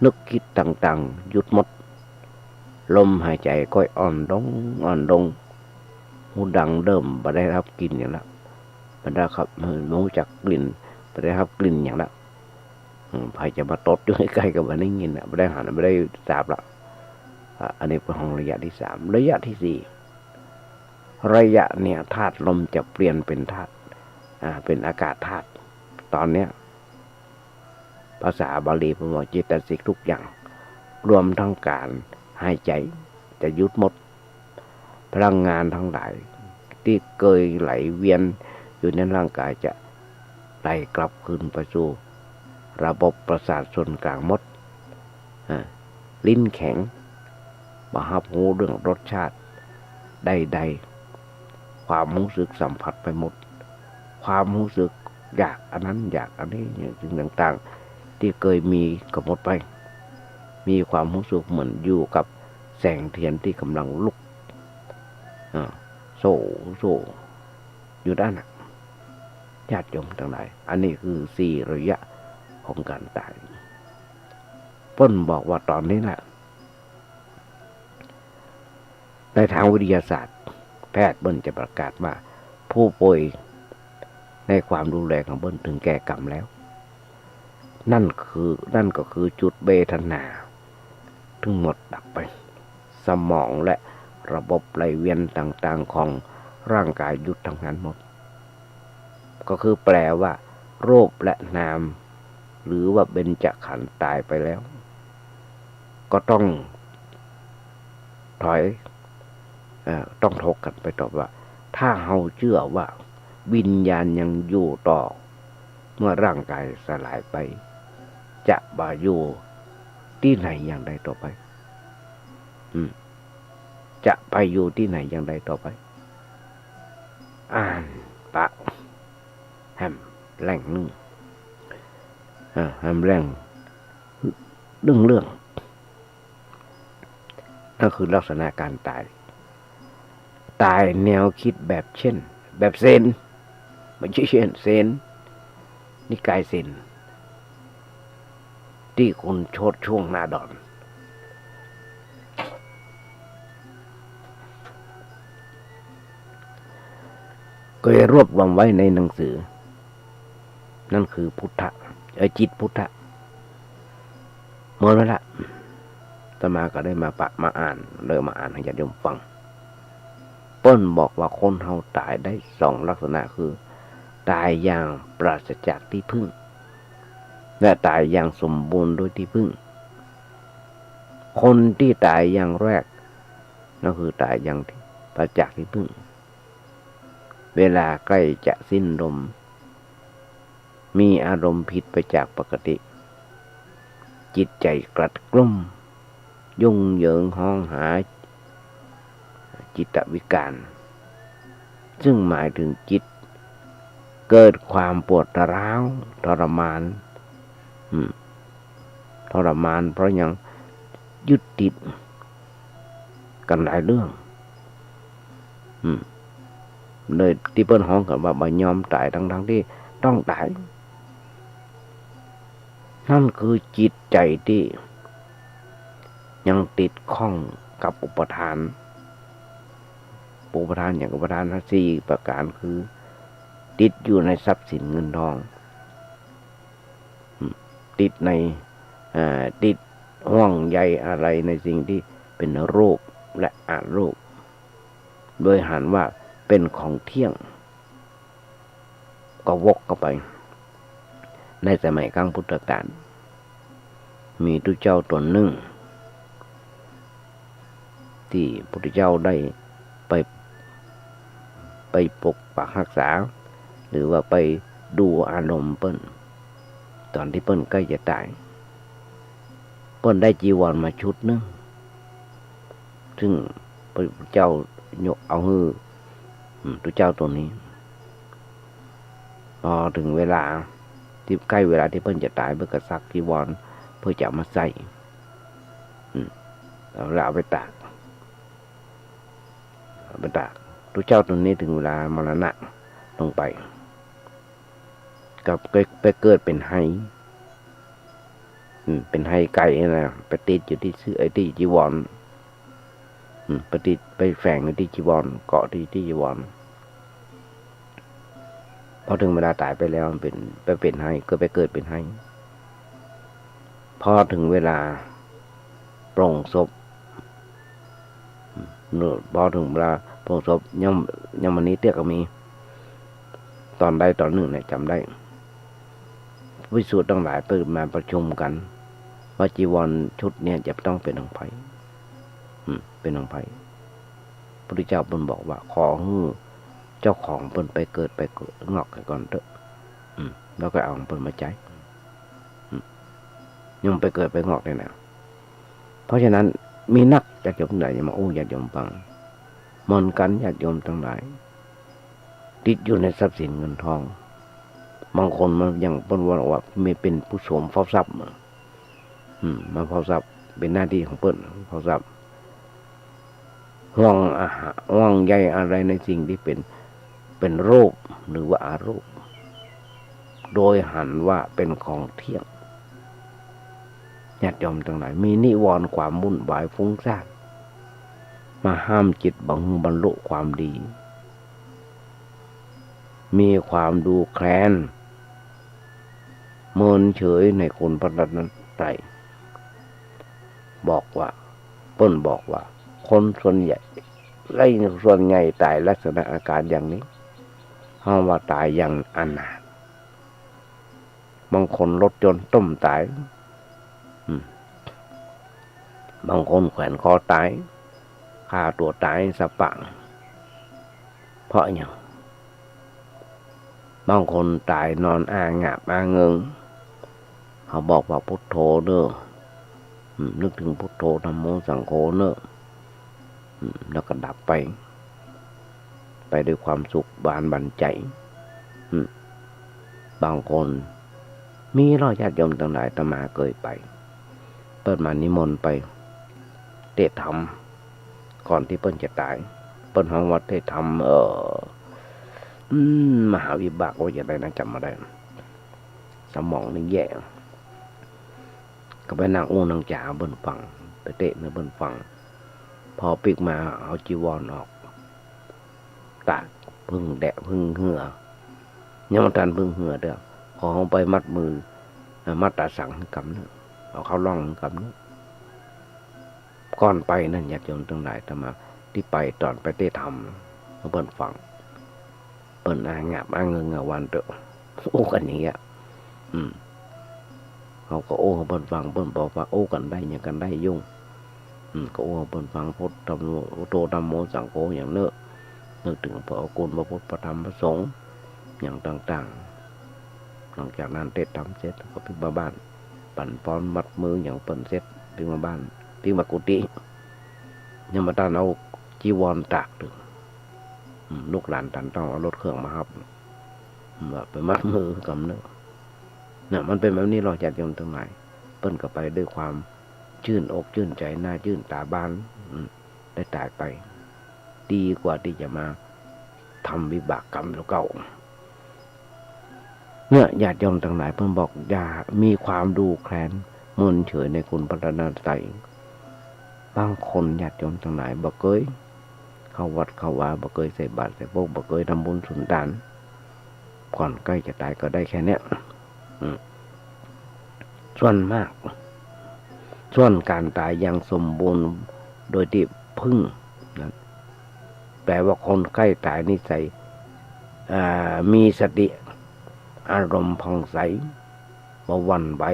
นึกคิดต่างๆหยุดหมดลมหายใจก็อ่อนลงหูดังเริ่มบ่ได้รับกลิ่นอย่างละบ่ได้ครับรู้จักกลิ่นบ่ได้รับกลิ่นอย่างละใครจะมาตดอยู่ใกล้ๆกับบ่ได้ยินบ่ได้หันบ่ได้ทราบละอันนี้เป็นของระยะที่3ระยะที่4ระยะเนี่ยธาตุลมจะเปลี่ยนเป็นธาตุเป็นอากาศธาตุตอนเนี้ยภาษาบาลีผมว่าเจตสิกทุกอย่างรวมทั้งการหายใจจะหยุดหมดพลังงานทั้งหลายที่เคยไหลเวียนอยู่ในร่างกายจะไหลกลับคืนไปสู่ระบบประสาทส่วนกลางหมดลิ้นแข็งมาหับหูเรื่องรสชาติใดๆความรู้สึกสัมผัสไปหมดความรู้สึกอยากอันนั้นอยากอันนี้สิ่งต่างๆที่เคยมีก็หมดไปมีความรู้สึกเหมือนอยู่กับแสงเทียนที่กำลังลุกโซ่อยู่ด้านน่ะญาติโยมทั้งหลายอันนี้คือ4ระยะของการตายป้นบอกว่าตอนนี้แหละในทางวิทยาศาสตร์แพทย์เบิ้ลจะประกาศว่าผู้ป่วยในความดูแลของเบิ้ลถึงแก่กรรมแล้วนั่นก็คือจุดเวทนาทั้งหมดดับไปสมองและระบบไหลเวียนต่างๆของร่างกายหยุดทำงานหมดก็คือแปลว่ารูปและนามหรือว่าเบญจขันธ์ตายไปแล้วก็ต้องถอยต้องถกกันไปต่อว่าถ้าเราเชื่อว่าวิญญาณยังอยู่ต่อเมื่อร่างกายสลายไปจะมาอยู่ที่ไหนอย่างไรต่อไปจะไปอยู่ที่ไหนอย่างไรต่อไปอ่านปะแฮมแรงนึงแฮมแรงเรื่องนั่นคือลักษณะการตายแนวคิดแบบเช่นแบบเซนไม่ใช่เช่นเซนนิกายเซนที่คุณโชดช่วงหน้าดอนก็รวบรวมไว้ในหนังสือนั่นคือพุทธะจิตพุทธะหมดแล้วละอาตมาก็ได้มาอ่านเลยมาอ่านให้ญาติโยมฟัง เปิ้นบอกว่าคนเฮาตายได้สองลักษณะคือ ตายอย่างปราศจากที่พึ่งและตายอย่างสมบูรณ์ด้วยที่พึ่งคนที่ตายอย่างแรกนั่นคือตายอย่างปราศจากที่พึ่งเวลาใกล้จะสิ้นลมมีอารมณ์ผิดไปจากปกติจิตใจกลัดกลุ้มยุ่งเหยิงห้องหาจิตวิการซึ่งหมายถึงจิตเกิดความปวดร้าวทรมานเพราะยังยึดติดกันหลายเรื่องเลยที่เปิ้นฮ้องกันว่าบ่ยอมตายทั้งที่ต้องตายนั่นคือจิตใจที่ยังติดข้องกับอุปทานอย่างอุปทานสี่ประการคือติดอยู่ในทรัพย์สินเงินทองติดในติดห่วงใยอะไรในสิ่งที่เป็นรูปและอรูปโดยหันว่าเป็นของเที่ยงก็วกเข้าไปในสมัยครั้งพุทธกาลมีตุเจ้าตนหนึ่งที่พุทธเจ้าได้ไปปกปักรักษาหรือว่าไปดูอารมณ์เปิ้นตอนที่เปิ้นใกล้จะตายเปิ้นได้จีวรมาชุดนึงซึ่งพระเจ้ายกเอาฮือตุเจ้าตัวนี้พอถึงเวลาที่ใกล้เวลาที่เปิ้นจะตายเพิ่นก็ซักจีวรเพื่อจะมาใส่แล้วเอาไปตากตุเจ้าตัวนี้ถึงเวลามรณะลงไปกับไปเกิดเป็นไหเป็นไหไก่นะไปติดอยู่ที่เสื้อที่จีวรไปแฝงในที่จีวรเกาะที่จีวรพอถึงเวลาตายไปแล้วมันเป็นไหก็ไปเกิดเป็นไหพอถึงเวลาปรงศพพอถึงเวลาปรงศพยังวันนี้เตี้ยก็มีตอนใดตอนหนึ่งเนี่ยจำได้วิสุทธ์ทั้งหลายตื่นมาประชุมกันว่าจีวรชุดเนี่ยจะต้องเป็นของไผเป็นของไผพระพุทธเจ้าเพิ่นบอกว่าขอให้เจ้าของเพิ่นไปเกิดงอกก่อนเถอะแล้วก็เอาของเพิ่นมาใช้ยังไปเกิดไปงอกได้นะเพราะฉะนั้นมีนักญาติโยมไหนมาญาติโยมฟังมนกันญาติโยมทั้งหลายติดอยู่ในทรัพย์สินเงินทองบางคนมันยังเพิ่นว่าไม่เป็นผู้สวมเฝ้าทรัพย์มาเฝ้าทรัพย์เป็นหน้าที่ของเพิ่นเฝ้าทรัพย์ห่วงอาหารห่วงใยอะไรในสิ่งที่เป็นรูปหรือว่าอารูปโดยหันว่าเป็นของเที่ยงญาติโยมทั้งหลายมีนิวรณ์ความวุ่นวายฟุ้งซ่านมาห้ามจิตบรรลุความดีมีความดูแคลนเมินเฉยในคุณพระรัตนตรัยบอกว่าเปิ้นบอกว่าคนส่วนใหญ่ตายลักษณะอาการอย่างนี้ห้องว่าตายอย่างอนาถบางคนรถยนต์ต้มตายบางคนแขวนคอตายฆ่าตัวตายสะปังเพราะอย่างบางคนตายนอนอ้างงาบอ้างเงิงเขาบอกว่าพุทโธเด้อนึกถึงพุทโธธัมโมสังโฆเด้อแล้วก็ดับไปด้วยความสุขบานบันใจบางคนมีญาติโยมต่างหลายอาตมาเคยไปเปิ้นมานิมนต์ไปเทศธรรมก่อนที่เปิ้นจะตายเปิ้นห้องวัดเทศธรรมมหาวิบากว่าจะได้นะจำมาได้สมองนี่แย่ก็ไปนั่งนั่งจ่าเบิ้นฟังไปเตะในเบิ้นฟังพอปิกมาเอาจีวรออกตากพึ่งแดะพึ่งเหือยังมันทันพึ่งเหือเด้อขอเขาไปมัดมือมัดตาสังกำนึงเอาเขาล่องกำนึงก่อนไปนั่นญาติโยมทั้งหลายทำมาที่ไปตอนไปเตะธรรม เปิ้นฟังเปิ้นอางับอาเงิงอาวันเตอะโอ้กันอย่างเงี้ยเขาก็โอ้เปิ้นฟังเปิ้นบอกว่าโอ้กันได้อย่างกันได้ยุ่งก็โอ้เปิ้นฟังพุทธธรรมโตธรรมโมสังโฆอย่างเนอะนึกถึงพระคุณพระพุทธพระธรรมพระสงฆ์อย่างต่างๆหลังจากนั้นเทศธรรมเสร็จก็พิมาบ้านปั่นป้อนมัดมืออย่างเปิ้นเสร็จพิมาบ้านพิมากุฏิยังมาตานเอาจีวรตากถึงลูกหลานตันต้องเอารถเครื่องมาครับไปมัดมือกำเนื้อเนี่ยมันเป็นแบบนี้เราจัดยมตรงไหนเปิ้นก็ไปด้วยความชื่นอกชื่นใจหน้าชื่นตาบานได้ตายไปดีกว่าที่จะมาทำวิบากกรรมเก่าเนี่ยญาติโยมทั้งหลายเพิ่นบอกอย่ามีความดูแคลนเมินเฉยในคุณพระรัตนตรัยบางคนญาติโยมทั้งหลายบ่เคยเข้าวัดเข้าวาบ่เคยใส่บาตรใส่พวกบ่เคยทำบุญสุนทานก่อนใกล้จะตายก็ได้แค่เนี้ยส่วนมากส่วนการตายอย่างสมบูรณ์โดยที่พึ่งนะแปลว่าคนใกล้ตายนิสัยมีสติอารมณ์ผ่องใสบ่หวั่นไหว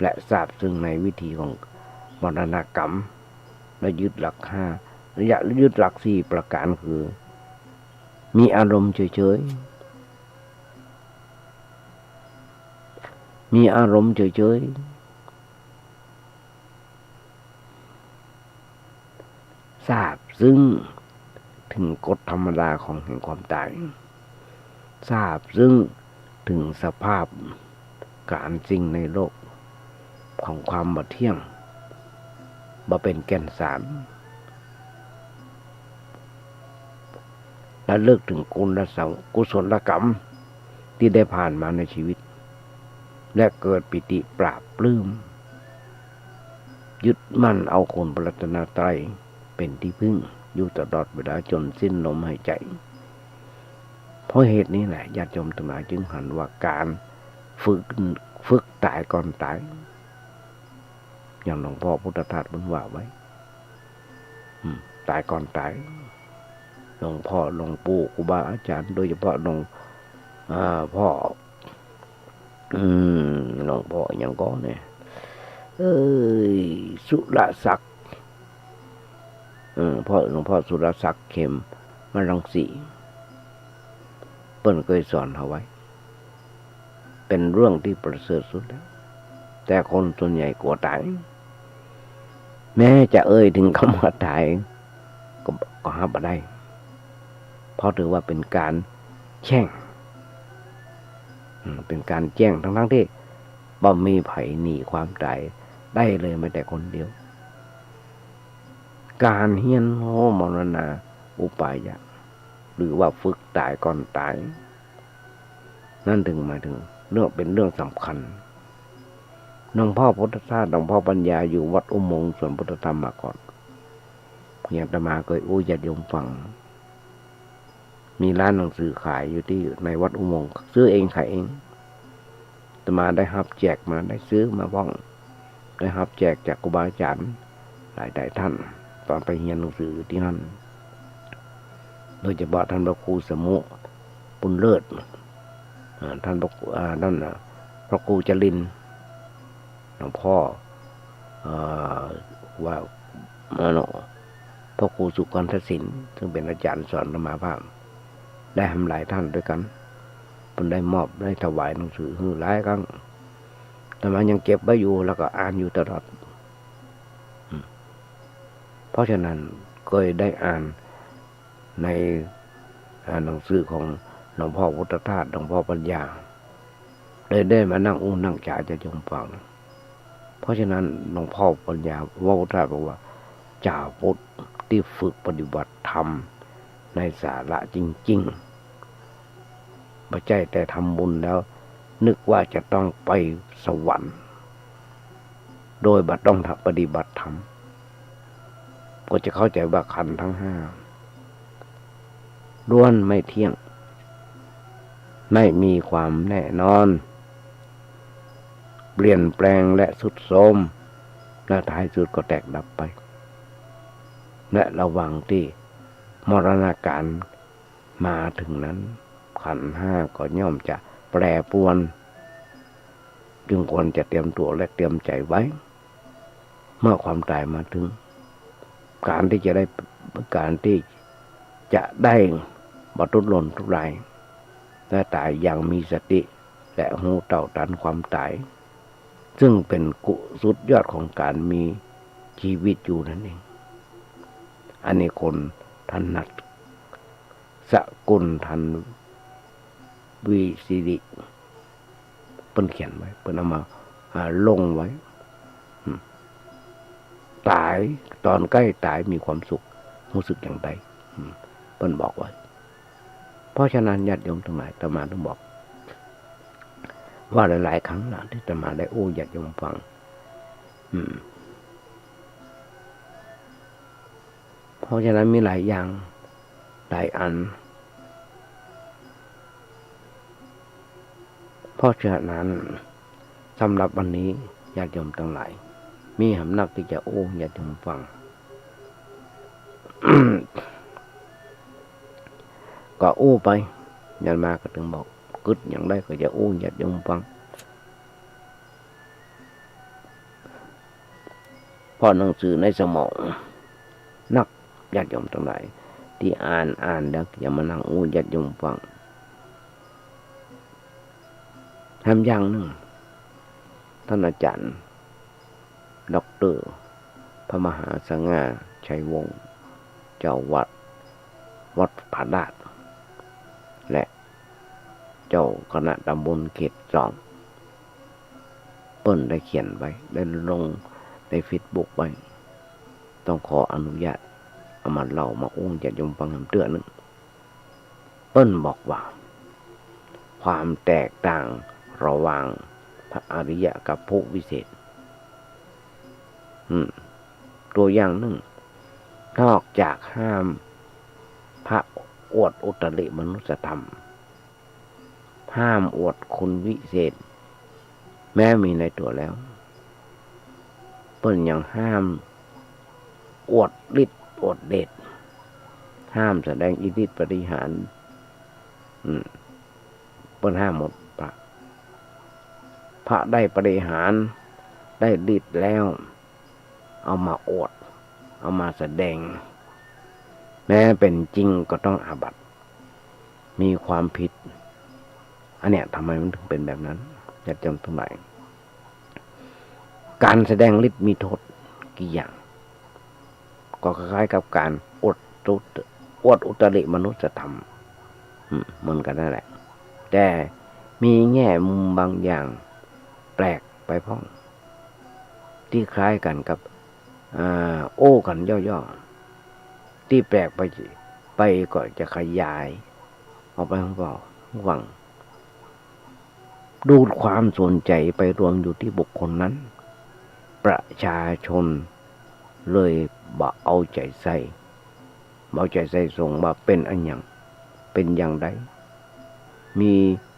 และทราบซึ่งในวิธีของมรณกรรมและยึดหลักยึดหลัก4ประการคือมีอารมณ์เฉยๆมีอารมณ์เฉยๆทราบซึ่งถึงกฎธรรมดาของแห่งความตายทราบซึ่งถึงสภาพการจริงในโลกของความบ่เที่ยงบ่เป็นแก่นสารและเลิกถึงกุศลกรรมที่ได้ผ่านมาในชีวิตและเกิดปิติปราบปลื้มยึดมั่นเอาคุณพระรัตนตรัยเป็นที่พึ่งอยู่ตลอดเวลาจนสิ้นลมหายใจเพราะเหตุนี้แหละญาติโยมทั้งหลายจึงหันว่าการฝึกตายก่อนตายอย่างหลวงพ่อพุทธทาสว่าไว้ตายก่อนตายหลวงพ่อหลวงปู่ครูบาอาจารย์โดยเฉพาะหลวงพ่อหลวงพ่ออย่างก็เนี่ยสุรศักดิ์พ่อหลวงพ่อสุรศักดิ์เข็มมรังสีเปิ้นเคยสอนเอาไว้เป็นเรื่องที่ประเสริฐสุดแล้วแต่คนส่วนใหญ่กลัวตายแม้จะถึงคำว่าตายก็ห้ามบ่ได้เพราะถือว่าเป็นการแช่งเป็นการแจ้งทั้งที่บ่มีไผหนีความตายได้เลยแม้แต่คนเดียวการเฮียนโหมรณาอุปายะหรือว่าฝึกตายก่อนตายนั่นถึงหมายถึงเรื่องเป็นเรื่องสำคัญหลวงพ่อพุทธทาสหลวงพ่อปัญญาอยู่วัดอุโมงค์สวนพุทธธรรมมาก่อนอย่างอาตมาเคยญาติโยมฟังมีร้านหนังสือขายอยู่ที่ในวัดอุโมงค์ซื้อเองขายเองอาตมาได้รับแจกมาได้ซื้อมาบ้องได้รับแจกจากครูบาอาจารย์หลายท่านตอนไปเรียนหนังสือที่นั่นโดยเฉพาะท่านพระครูสมุปุณเลิศท่านพระนั่นพระครูจรินหลวงพ่อว่าพระครูสุกันทศิลป์ซึ่งเป็นอาจารย์สอนธรรมภาพได้ทำหลายท่านด้วยกันเพิ่นได้มอบได้ถวายหนังสือหลายครั้งแต่มันยังเก็บไว้อยู่แล้วก็อ่านอยู่ตลอดเพราะฉะนั้นเคยได้อ่านในหนังสือของหลวงพ่อพุทธทาสหลวงพ่อปัญญาได้มานั่งนั่งจ่าจะจงฟังเพราะฉะนั้นหลวงพ่อปัญญาว่าพุทธทาสบอกว่าจ่าพุทธที่ฝึกปฏิบัติธรรมในสาระจริงๆไม่ใช่แต่ทำบุญแล้วนึกว่าจะต้องไปสวรรค์โดยบัดต้องปฏิบัติธรรมก็จะเข้าใจว่าขันธ์ทั้งห้าล้วนไม่เที่ยงไม่มีความแน่นอนเปลี่ยนแปลงและทรุดโทรมและท้ายสุดก็แตกดับไปและระหว่างที่ มรณาการมาถึงนั้นขันธ์ห้าก็ย่อมจะแปรปรวนจึงควรจะเตรียมตัวและเตรียมใจไว้ เมื่อความตายมาถึงการที่จะได้บรรลุหล่นทุกรายและตายอย่างมีสติและหูเต่าตันความตายซึ่งเป็นกุสุดยอดของการมีชีวิตอยู่นั่นเองอันนี้คนถนัดสกุลทันวิสิริเปิ้นเขียนไว้เปิ้นเอามาลงไว้ตายตอนใกล้ตายมีความสุขรู้สึกอย่างไรเปิ้นบอกไว้เพราะฉะนั้นญาติโยมทั้งหลายอาตมาต้องบอกว่าหลายๆครั้งนะที่อาตมาได้ญาติโยมฟังเพราะฉะนั้นมีหลายอย่างหลายอันเพราะฉะนั้นสำหรับวันนี้ญาติโยมทั้งหลายมีหำนักที่จะญาติโยมฟัง ก็ไปยันมาก็ถึงบอกกึดอย่างไรก็จะญาติโยมฟังเพราะหนังสือในสมองนักญาติโยมทั้งหลายที่อ่านแล้วอย่ามานั่งญาติโยมฟังทำอย่างหนึ่งท่านอาจารย์ดอกเตอร์พระมหาสง่าชัยวงศ์เจ้าวัดผาดาษและเจ้าคณะตำบลเขต2เปิ้นได้เขียนไว้ได้ลงในเฟซบุ๊กไว้ต้องขออนุญาตเอามาเล่ามาญาติโยมฟังคำเตือนนึงเปิ้นบอกว่าความแตกต่างระหว่างพระอริยะกับผู้วิเศษตัวอย่างหนึ่งนอกจากห้ามพระอวดอุตริมนุสธรรมห้ามอวดคุณวิเศษแม้มีในตัวแล้วเปิ้นยังห้ามอวดฤทธิ์อวดเดชห้ามแสดงอิทธิปาฏิหาริย์เปิ้นห้ามหมดพระได้ปาฏิหาริย์ได้ฤทธิ์แล้วเอามาอวดเอามาแสดงแม้เป็นจริงก็ต้องอาบัติมีความผิดอันเนี้ยทำไมมันถึงเป็นแบบนั้นญาติโยมทั้งหลายการแสดงฤทธิ์มีโทษกี่อย่างก็คล้ายๆกับการอวดอุตริมนุสธรรมเหมือนกันนั่นแหละแต่มีแง่มุมบางอย่างแปลกไปพ้องที่คล้ายกันกับกันย่อๆที่แปลกไปก็จะขยายออกไปข้างนอกหวังดูดความสนใจไปรวมอยู่ที่บุคคลนั้นประชาชนเลยบ่เอาใจใส่ส่งว่าเป็นอันอย่างเป็นอย่างใดมี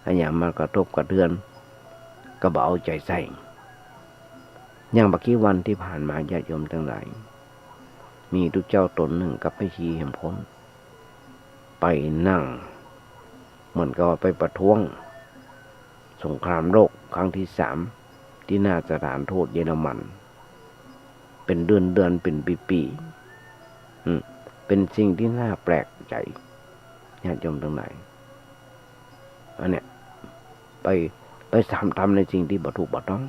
อันอย่างมากระทบกระเทือนก็บ่เอาใจใส่อย่างบักกี้วันที่ผ่านมาญาติโยมทั้งหลายมีทุกเจ้าตนหนึ่งกับแม่ชีเห็นพ้นไปนั่งเหมือนกับไปประท้วงสงครามโลกครั้งที่3ที่หน้าสถานทูตเยอรมันเป็นเดือนเป็นปีเป็นสิ่งที่น่าแปลกใจญาติโยมทั้งหลายอันเนี้ยไปทำในสิ่งที่บ่ถูกบ่ต้อง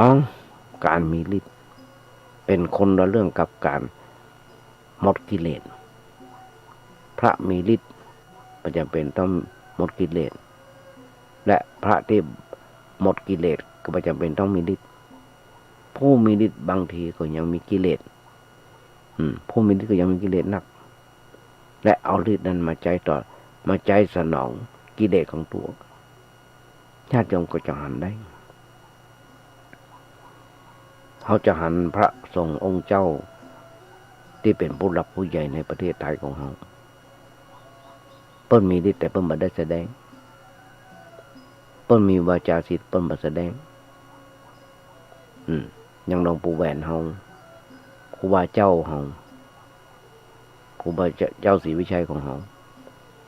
2การมีฤทธิ์เป็นคนละเรื่องกับการหมดกิเลสพระมีฤทธิ์ก็จำเป็นต้องหมดกิเลสและพระที่หมดกิเลสก็ไม่จำเป็นต้องมีฤทธิ์ผู้มีฤทธิ์บางทีก็ยังมีกิเลสผู้มีฤทธิ์ก็ยังมีกิเลสหนักและเอาฤทธิ์นั้นมาใจสนองกิเลสของตัวญาติโยมก็จะหันได้เขาจะหันพระสงฆ์องค์เจ้าที่เป็นผู้หลักผู้ใหญ่ในประเทศไทยของเราเปิ้นมีฤทธิ์แต่เปิ้นบ่ได้แสดงเปิ้นมีวาจาสิทธิ์เปิ้นบ่แสดงยังหลวงปู่แหวนเฮาครูบาเจ้าเฮา ครูบาเจ้าศรีวิชัยของเรา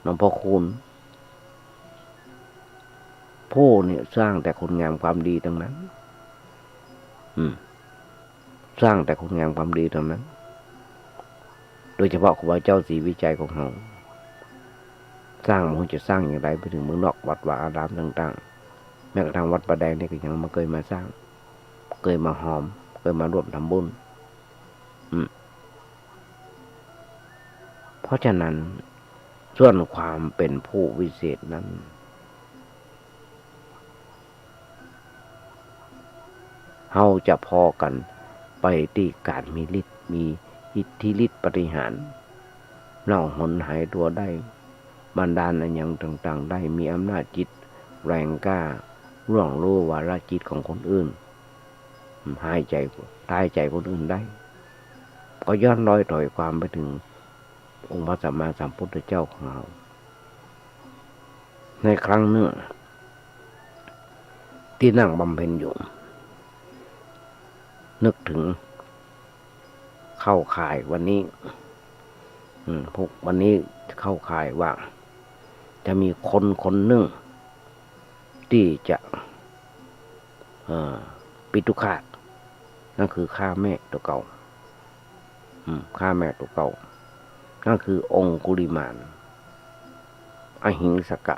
หลวงพ่อคูณผู้เนี่ยสร้างแต่คนงามความดีทั้งนั้นสร้างแต่คนงามความดีทั้งนั้นโดยเฉพาะครูบาเจ้าศรีวิชัยของเราสร้างมันจะสร้างอย่างไรไปถึงเมืองนอกวัดวาอารามต่างๆแม้กระทั่งวัดประแดงนี่ก็ยังมาเคยมาสร้างเคยมาหอมเคยมาร่วมทำบุญเพราะฉะนั้นส่วนความเป็นผู้วิเศษนั้นเฮาจะพอกันไปที่การมีฤทธิ์มีอิทธิฤทธิ์ปฏิหารเล่าหนหายตัวได้บันดาลอะไรอย่างต่างๆได้มีอำนาจจิตแรงกล้าร่วงรู้วาระจิตของคนอื่นหายใจทายใจคนอื่นได้ก็ย้อนรอยต่อยความไปถึงองค์พระสัมมาสัมพุทธเจ้าของเราในครั้งหนึ่งที่นั่งบำเพ็ญอยู่นึกถึงเข้าข่ายวันนี้พวกวันนี้เข้าข่ายว่าจะมีคนคนหนึ่งที่จะปิตุฆาตนั่นคือฆ่าแม่ตัวเก่าฆ่าแม่ตัวเก่านั่นคือองคุลิมานอหิงสกะ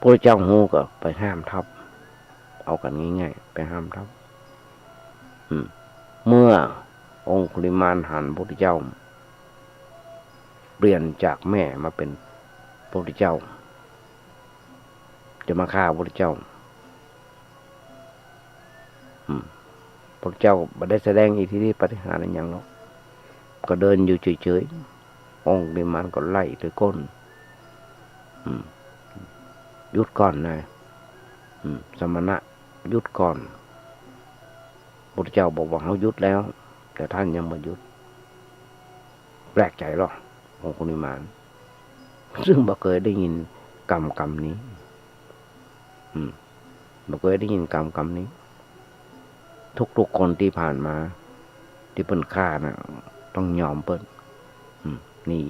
พระเจ้าหูก็ไปห้ามทับเอากันง่ายๆไปห้ามทับเมื่อองคุลิมานหันพระพุทธเจ้าเปลี่ยนจากแม่มาเป็นพระพุทธเจ้าจะมาฆ่าพระพุทธเจ้าพระเจ้าไม่ได้แสดงอิทธิฤทธิปฏิหารอะไรอย่างหรอกก็เดินอยู่เฉยๆองค์นิมานก็ไล่ด้วยก้นหยุดก่อนนายสมณะหยุดก่อนพระพุทธเจ้าบอกว่าเขาหยุดแล้วแต่ท่านยังไม่หยุดแปลกใจหรอกองค์นิมานซึ่งบ่เคยได้ยินกรรมนี้บ่เคยได้ยินกรรมนี้ทุกคนที่ผ่านมาที่เปิ้นฆ่านะต้องยอมเปิ้นหนี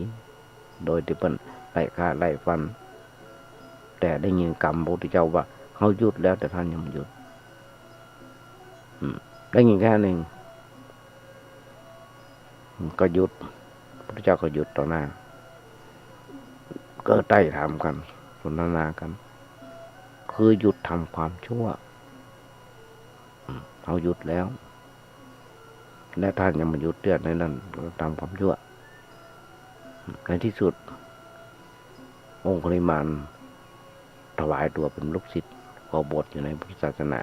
โดยที่เปิ้นไล่ฆ่าไล่ฟันแต่ได้ยินกรรมพระพุทธเจ้าว่าเขาหยุดแล้วแต่ท่านยังไม่หยุดได้ยินแค่หนึ่งก็หยุดพระพุทธเจ้าก็หยุดต่อหน้าก็ใต้ถามกันสนทนากันคือหยุดทำความชั่วเขาหยุดแล้วและท่านยังมาหยุดเตือนในนั้นทำความชั่วในที่สุดองค์คุลิมานถวายตัวเป็นลูกศิษย์ขอบวชอยู่ในพุทธศาสนา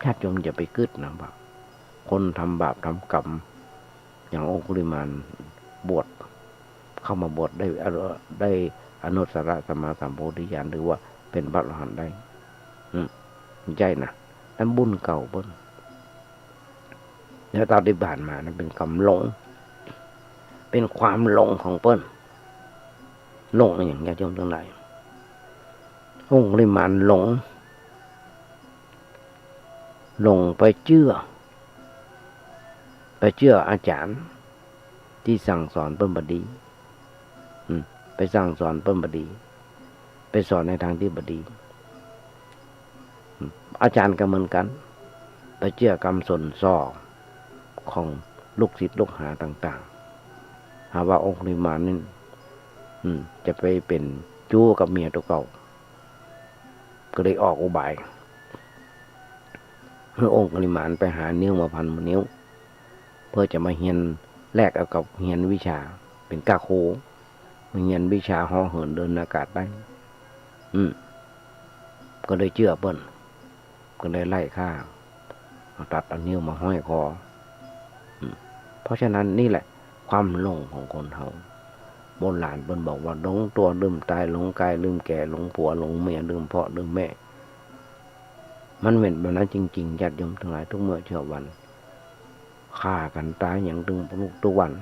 ญาติโยมอย่าไปกึศนะว่าคนทำบาปทำกรรมอย่างองค์คุลิมานบวชเข้ามาบวชได้อนุตตรสัมมาสัมโพธิญาณหรือว่าเป็นพระอรหันต์ได้ไม่ใช่นะนั่นบุญเก่าเพิ่นแล้วตอนที่ผ่านมานั้นเป็นกรรมหลงเป็นความหลงของเพิ่นหลงอย่างญาติโยมทั้งหลายองค์คุลิมานหลงไปเชื่ออาจารย์ที่สั่งสอนเพิ่นบดีไปสั่งสอนเพิ่นบดีไปสอนในทางที่บดีอาจารย์ก็เหมือนกันไปเชื่อกรรมสนซ่อของลูกศิษย์ลูกหาต่างๆหาว่าองค์คุลิมานนี่จะไปเป็นจู้กับเมียตัวเก่าก็เลยออกอุบายเมื่อองค์คุลิมานไปหานิ้วมาพันนิ้วเพื่อจะมาเฮียนแลกเอากับเฮียนวิชาเป็นกาโคมาเฮียนวิชาห่อเหินเดินอากาศได้ก็เลยเชื่อเปิ้นก็เลยไล่ฆ่าตัดเอานิ้วมาห้อยคอเพราะฉะนั้นนี่แหละความหลงของคนเฮาโบราณเปิ้นบอกว่าหลงตัวลืมตายหลงกายลืมแก่หลงผัวหลงเมียลืมพ่อลืมแม่มันเป็นแบบนั้นจริงๆญาติโยมทั้งหลายทุกเมื่อเช้าวันฆ่ากันตายอย่างทุกวัน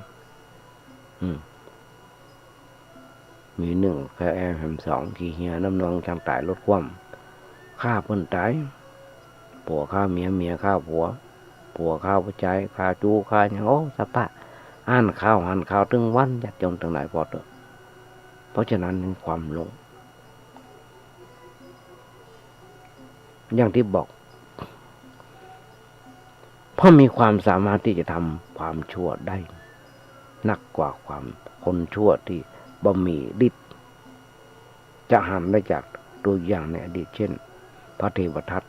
มีหนึ่งแค่แหมสองขี่เหียน้ำนองช่างตายลดความฆ่าเพิ่นตายผัวฆ่าเมียฆ่าผัว ผัวข้าวใจข้าจูข้าอย่างโอ้สะปะอ่านข่าวถึงวันญาติโยมทั้งหลายพอเถอะเพราะฉะนั้นความหลงอย่างที่บอกเพราะมีความสามารถที่จะทำความชั่วได้นักกว่าความคนชั่วที่บ่มีฤทธิ์จะหันได้จากตัวอย่างในอดีตเช่นพระเทวทัต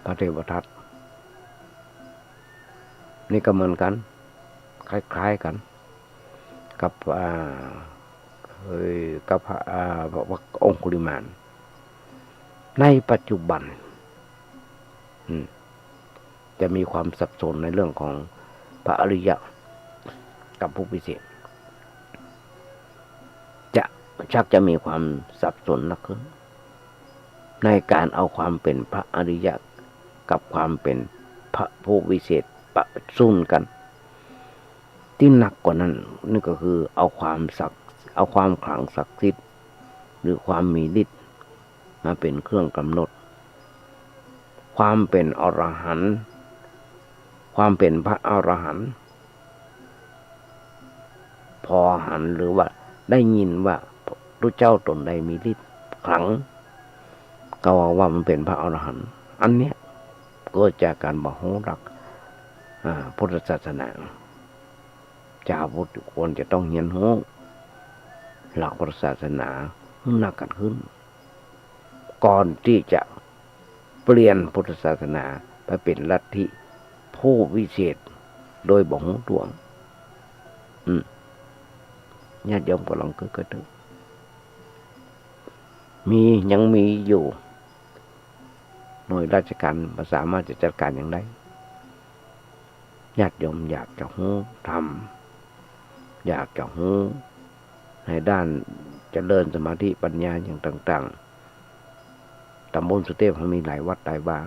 พระเทวทัตนี่ก็เหมือนกันคล้ายๆกันกับองคุลิมานในปัจจุบันจะมีความสับสนในเรื่องของพระอริยะกับผู้พิเศษชักจะมีความสับสนนักขึ้นในการเอาความเป็นพระอริยะกับความเป็นพระผู้วิเศษปะสู้กันที่หนักกว่านั้นนี่ก็คือเอาความขลังศักดิ์สิทธิ์หรือความมีฤทธิ์มาเป็นเครื่องกำหนดความเป็นอรหันต์ความเป็นพระอรหันต์พอหันหรือว่าได้ยินว่าพระเจ้าตนใดมีฤทธิ์ขลังก็ว่ามันเป็นพระอรหันต์อันเนี้ยก็จากการบ่ฮู้หลักพุทธศาสนาชาวพุทธควรจะต้องเรียนรู้หลักพุทธศาสนาหนักกันขึ้นก่อนที่จะเปลี่ยนพุทธศาสนาไปเป็นลัทธิผู้วิเศษโดยบ่ฮู้ตัวญาติโยมก็ลองคิดกันดูยังมีอยู่หน่วยราชการสามารถจะจัดการอย่างไรญาติโยมอยากจะรู้ธรรมอยากจะรู้ในด้านเจริญสมาธิปัญญาอย่างต่างๆตำบลสุเทพมีหลายวัดหลายบ้าง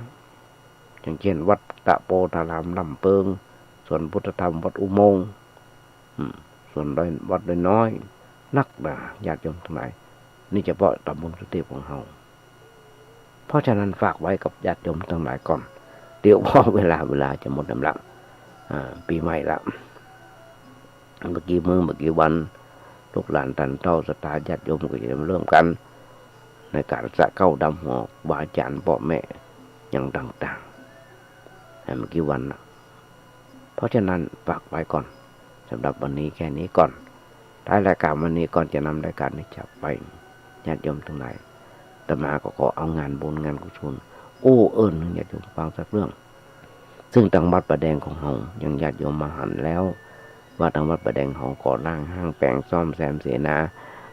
อย่างเช่นวัดตะโปธารามลำเปิงส่วนพุทธธรรมวัดอุโมงค์ส่วนวัดน้อยนักหนาญาติโยมทั้งหลายนี่เฉพาะตำบลสุเทพของเราเพราะฉะนั้นฝากไว้กับญาติโยมทั้งหลายก่อนเดี๋ยวพอเวลาจะหมดกำลังปีใหม่ละเมื่อกี้วันลูกหลานท่านเฒ่าศรัทธาญาติโยมก็จะเริ่มกันในการสะเก้าดำหัวบาอาจารย์พ่อแม่อย่างต่างๆเมื่อกี้วันนะเพราะฉะนั้นฝากไว้ก่อนสำหรับวันนี้แค่นี้ก่อนท้ายรายการวันนี้ก่อนจะนำรายการนี้จากไปญาติโยมทั้งหลายอาตมาก็ขอเอางานบุญงานกุศลญาติโยมฟังสักเรื่องซึ่งทางวัดประแดงของเรายังญาติโยมมาหันแล้วว่าทางวัดประแดงของก่อร่างห้างแปลงซ่อมแซมเสนา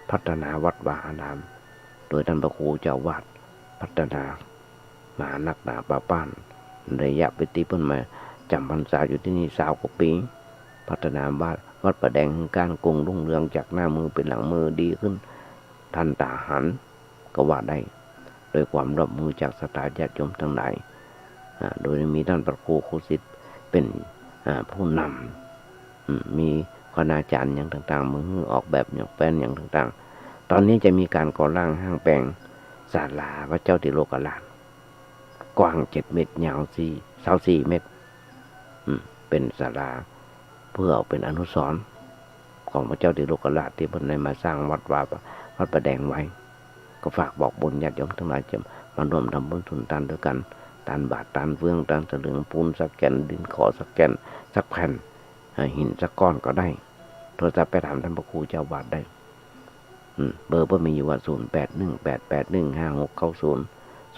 พัฒนาวัดวาอารามโดยท่านพระครูเจ้าวาดพัฒนามหานักดาป่าป้านระยะปีที่เพิ่นมาจำพรรษาอยู่ที่นี่20 กว่าปีพัฒนาวัดประแดงการกรุงรุ่งเรืองจากหน้ามือเป็นหลังมือดีขึ้นทันตาหันก็ว่าได้โดยความร่วมมือจากศรัทธาญาติโยมทั้งหลายโดยมีท่านพระครูครูศิษย์เป็นผู้นำมีคณาจารย์อย่างต่างๆมือออกแบบอย่างแปลนอย่างต่างๆตอนนี้จะมีการก่อร่างห้างแปลงศาลาพระเจ้าติโลกราชกว้าง7 เมตรยาว24 เมตรเป็นศาลาเพื่อเอาเป็นอนุสรณ์ของพระเจ้าติโลกราชที่เพิ่นได้มาสร้างวัดประแดงไว้ก็ฝากบอกบุญญาติโยมทั้งหลายจะมาร่วมทำบุญทุนทานด้วยกันทานบาตรทานเฟืองทานตะลึงปูนสักแก่นดินขอสักแก่นสักแผ่นหินสักก้อนก็ได้โทรศัพท์ไปถามท่านพระครูเจ้าวาดได้เบอร์ก็มีอยู่ว่า0818815690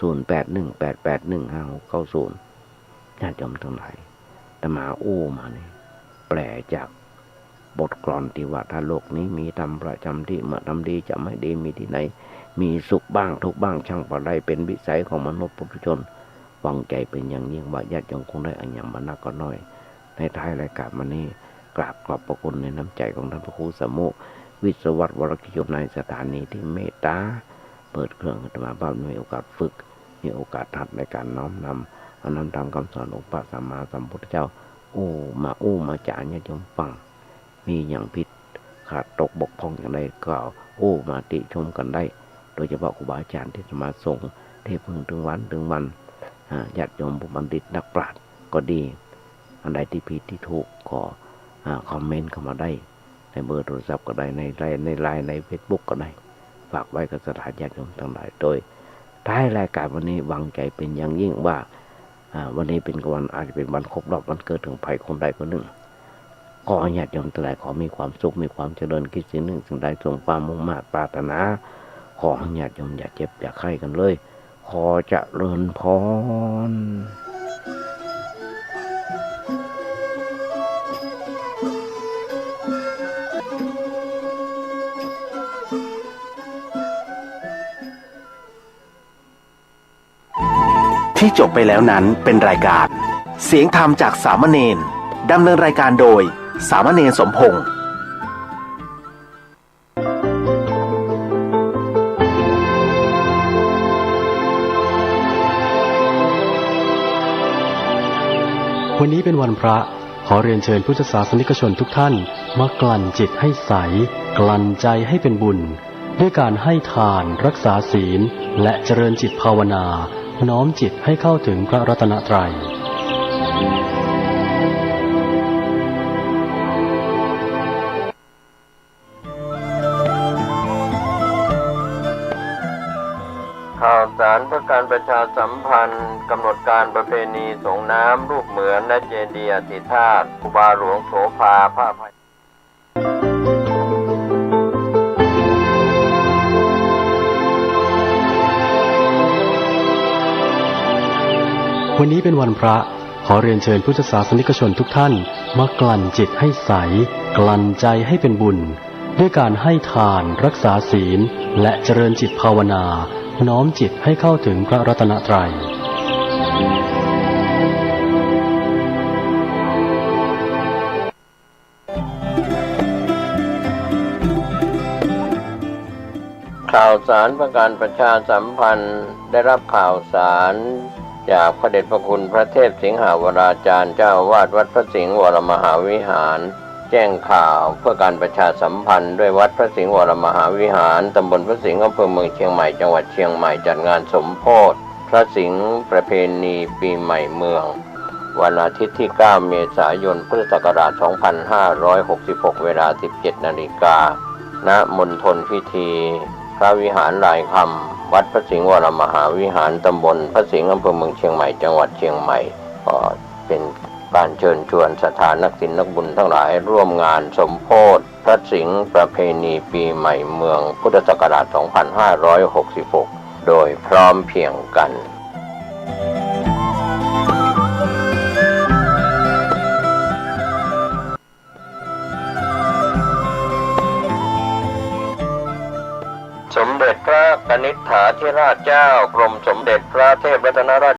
0818815690ญาติโยมทั้งหลายแต่มามานี่แปลจากบทกลอนที่ว่าถ้าโลกนี้มีธรรมประจำที่เมื่อทำดีจะไม่ดีมีที่ไหนมีสุขบ้างทุกบ้างช่างปะไรเป็นวิสัยของมนุษย์ปุถุชนหวังใจเป็นอย่างยิ่งว่าญาติโยมคงได้อันอย่างมากก็น้อยในท้ายรายการวันนี้กราบขอบพระคุณในน้ำใจของท่านพระครูสมุวิศวัตวรกิจในสถานีที่เมตตาเปิดเครื่องธรรมะบ้านมีโอกาสฝึกมีโอกาสทัดในการน้อมนำเอานำตามคำสอนของพระสัมมาสัมพุทธเจ้ามาจาญาติโยมฟังมีอย่างผิดขาดตกบกพร่องอย่างไรก็มาติชมกันได้โดยเฉพาะครูบาอาจารย์ที่จะมาส่งเทพพึ่งถึงวัน ญาติโยมผู้บัณฑิตนักปราชญ์ก็ดีอันใดที่ผิดที่ถูกก็คอมเมนต์เข้ามาได้ในเบอร์โทรศัพท์ก็ได้ในไลน์ในเฟซบุ๊กก็ได้ฝากไว้กับสถานญาติโยมทั้งหลายโดยท้ายรายการวันนี้หวังใจเป็นอย่างยิ่งว่าวันนี้เป็นวันอาจจะเป็นวันครบรอบวันเกิดของใครคนใดคนหนึ่งขอญาติโยมทั้งหลายขอมีความสุขมีความเจริญคิดสิ่งหนึ่งสิ่งใดสมความมุ่งมั่นปรารถนาขอญาติโยมอย่าเจ็บอย่าไข้กันเลยขอเจริญพรที่จบไปแล้วนั้นเป็นรายการเสียงธรรมจากสามเณรดำเนินรายการโดยสามเณรสมพงษ์วันนี้เป็นวันพระขอเรียนเชิญพุทธศาสนิกชนทุกท่านมากลั่นจิตให้ใสกลั่นใจให้เป็นบุญด้วยการให้ทานรักษาศีลและเจริญจิตภาวนาน้อมจิตให้เข้าถึงพระรัตนตรัยข่าวสารเพื่อการประชาสัมพันธ์กำหนดการประเพณีส่งน้ำรูปเหมือนและเจดีย์อธิธาตุครูบาหลวงโสภาผ้าไพ วันนี้เป็นวันพระขอเรียนเชิญพุทธศาสนิกชนทุกท่านมากลั่นจิตให้ใสกลั่นใจให้เป็นบุญด้วยการให้ทานรักษาศีลและเจริญจิตภาวนาน้อมจิตให้เข้าถึงพระรัตนตรัยข่าวสารประการประชาสัมพันธ์ได้รับข่าวสารจากพระเดชพระคุณพระเทพสิงหาวราจารย์เจ้าอาวาสวัดพระสิงห์วรมหาวิหารแจ้งข่าวเพื่อการประชาสัมพันธ์ด้วยวัดพระสิงห์วรมหาวิหารตำบลพระสิงห์อำเภอเมืองเชียงใหม่จังหวัดเชียงใหม่จัดงานสมโภชพระสิงห์ประเพณีปีใหม่เมืองวันอาทิตย์ที่ 9 เมษายน พุทธศักราช 2566 เวลา 17 นาฬิกา ณ มณฑลพิธีพระวิหารลายคำวัดพระสิงห์วรมหาวิหารตำบลพระสิงห์อำเภอเมืองเชียงใหม่จังหวัดเชียงใหม่ก็เป็นการเชิญชวนศรัทธานักศิลป์นักบุญทั้งหลายร่วมงานสมโภชพระสิงห์ประเพณีปีใหม่เมืองพุทธศักราช 2566 โดยพร้อมเพรียงกันสมเด็จพระกนิษฐาธิราชเจ้ากรมสมเด็จพระเทพรัตนราช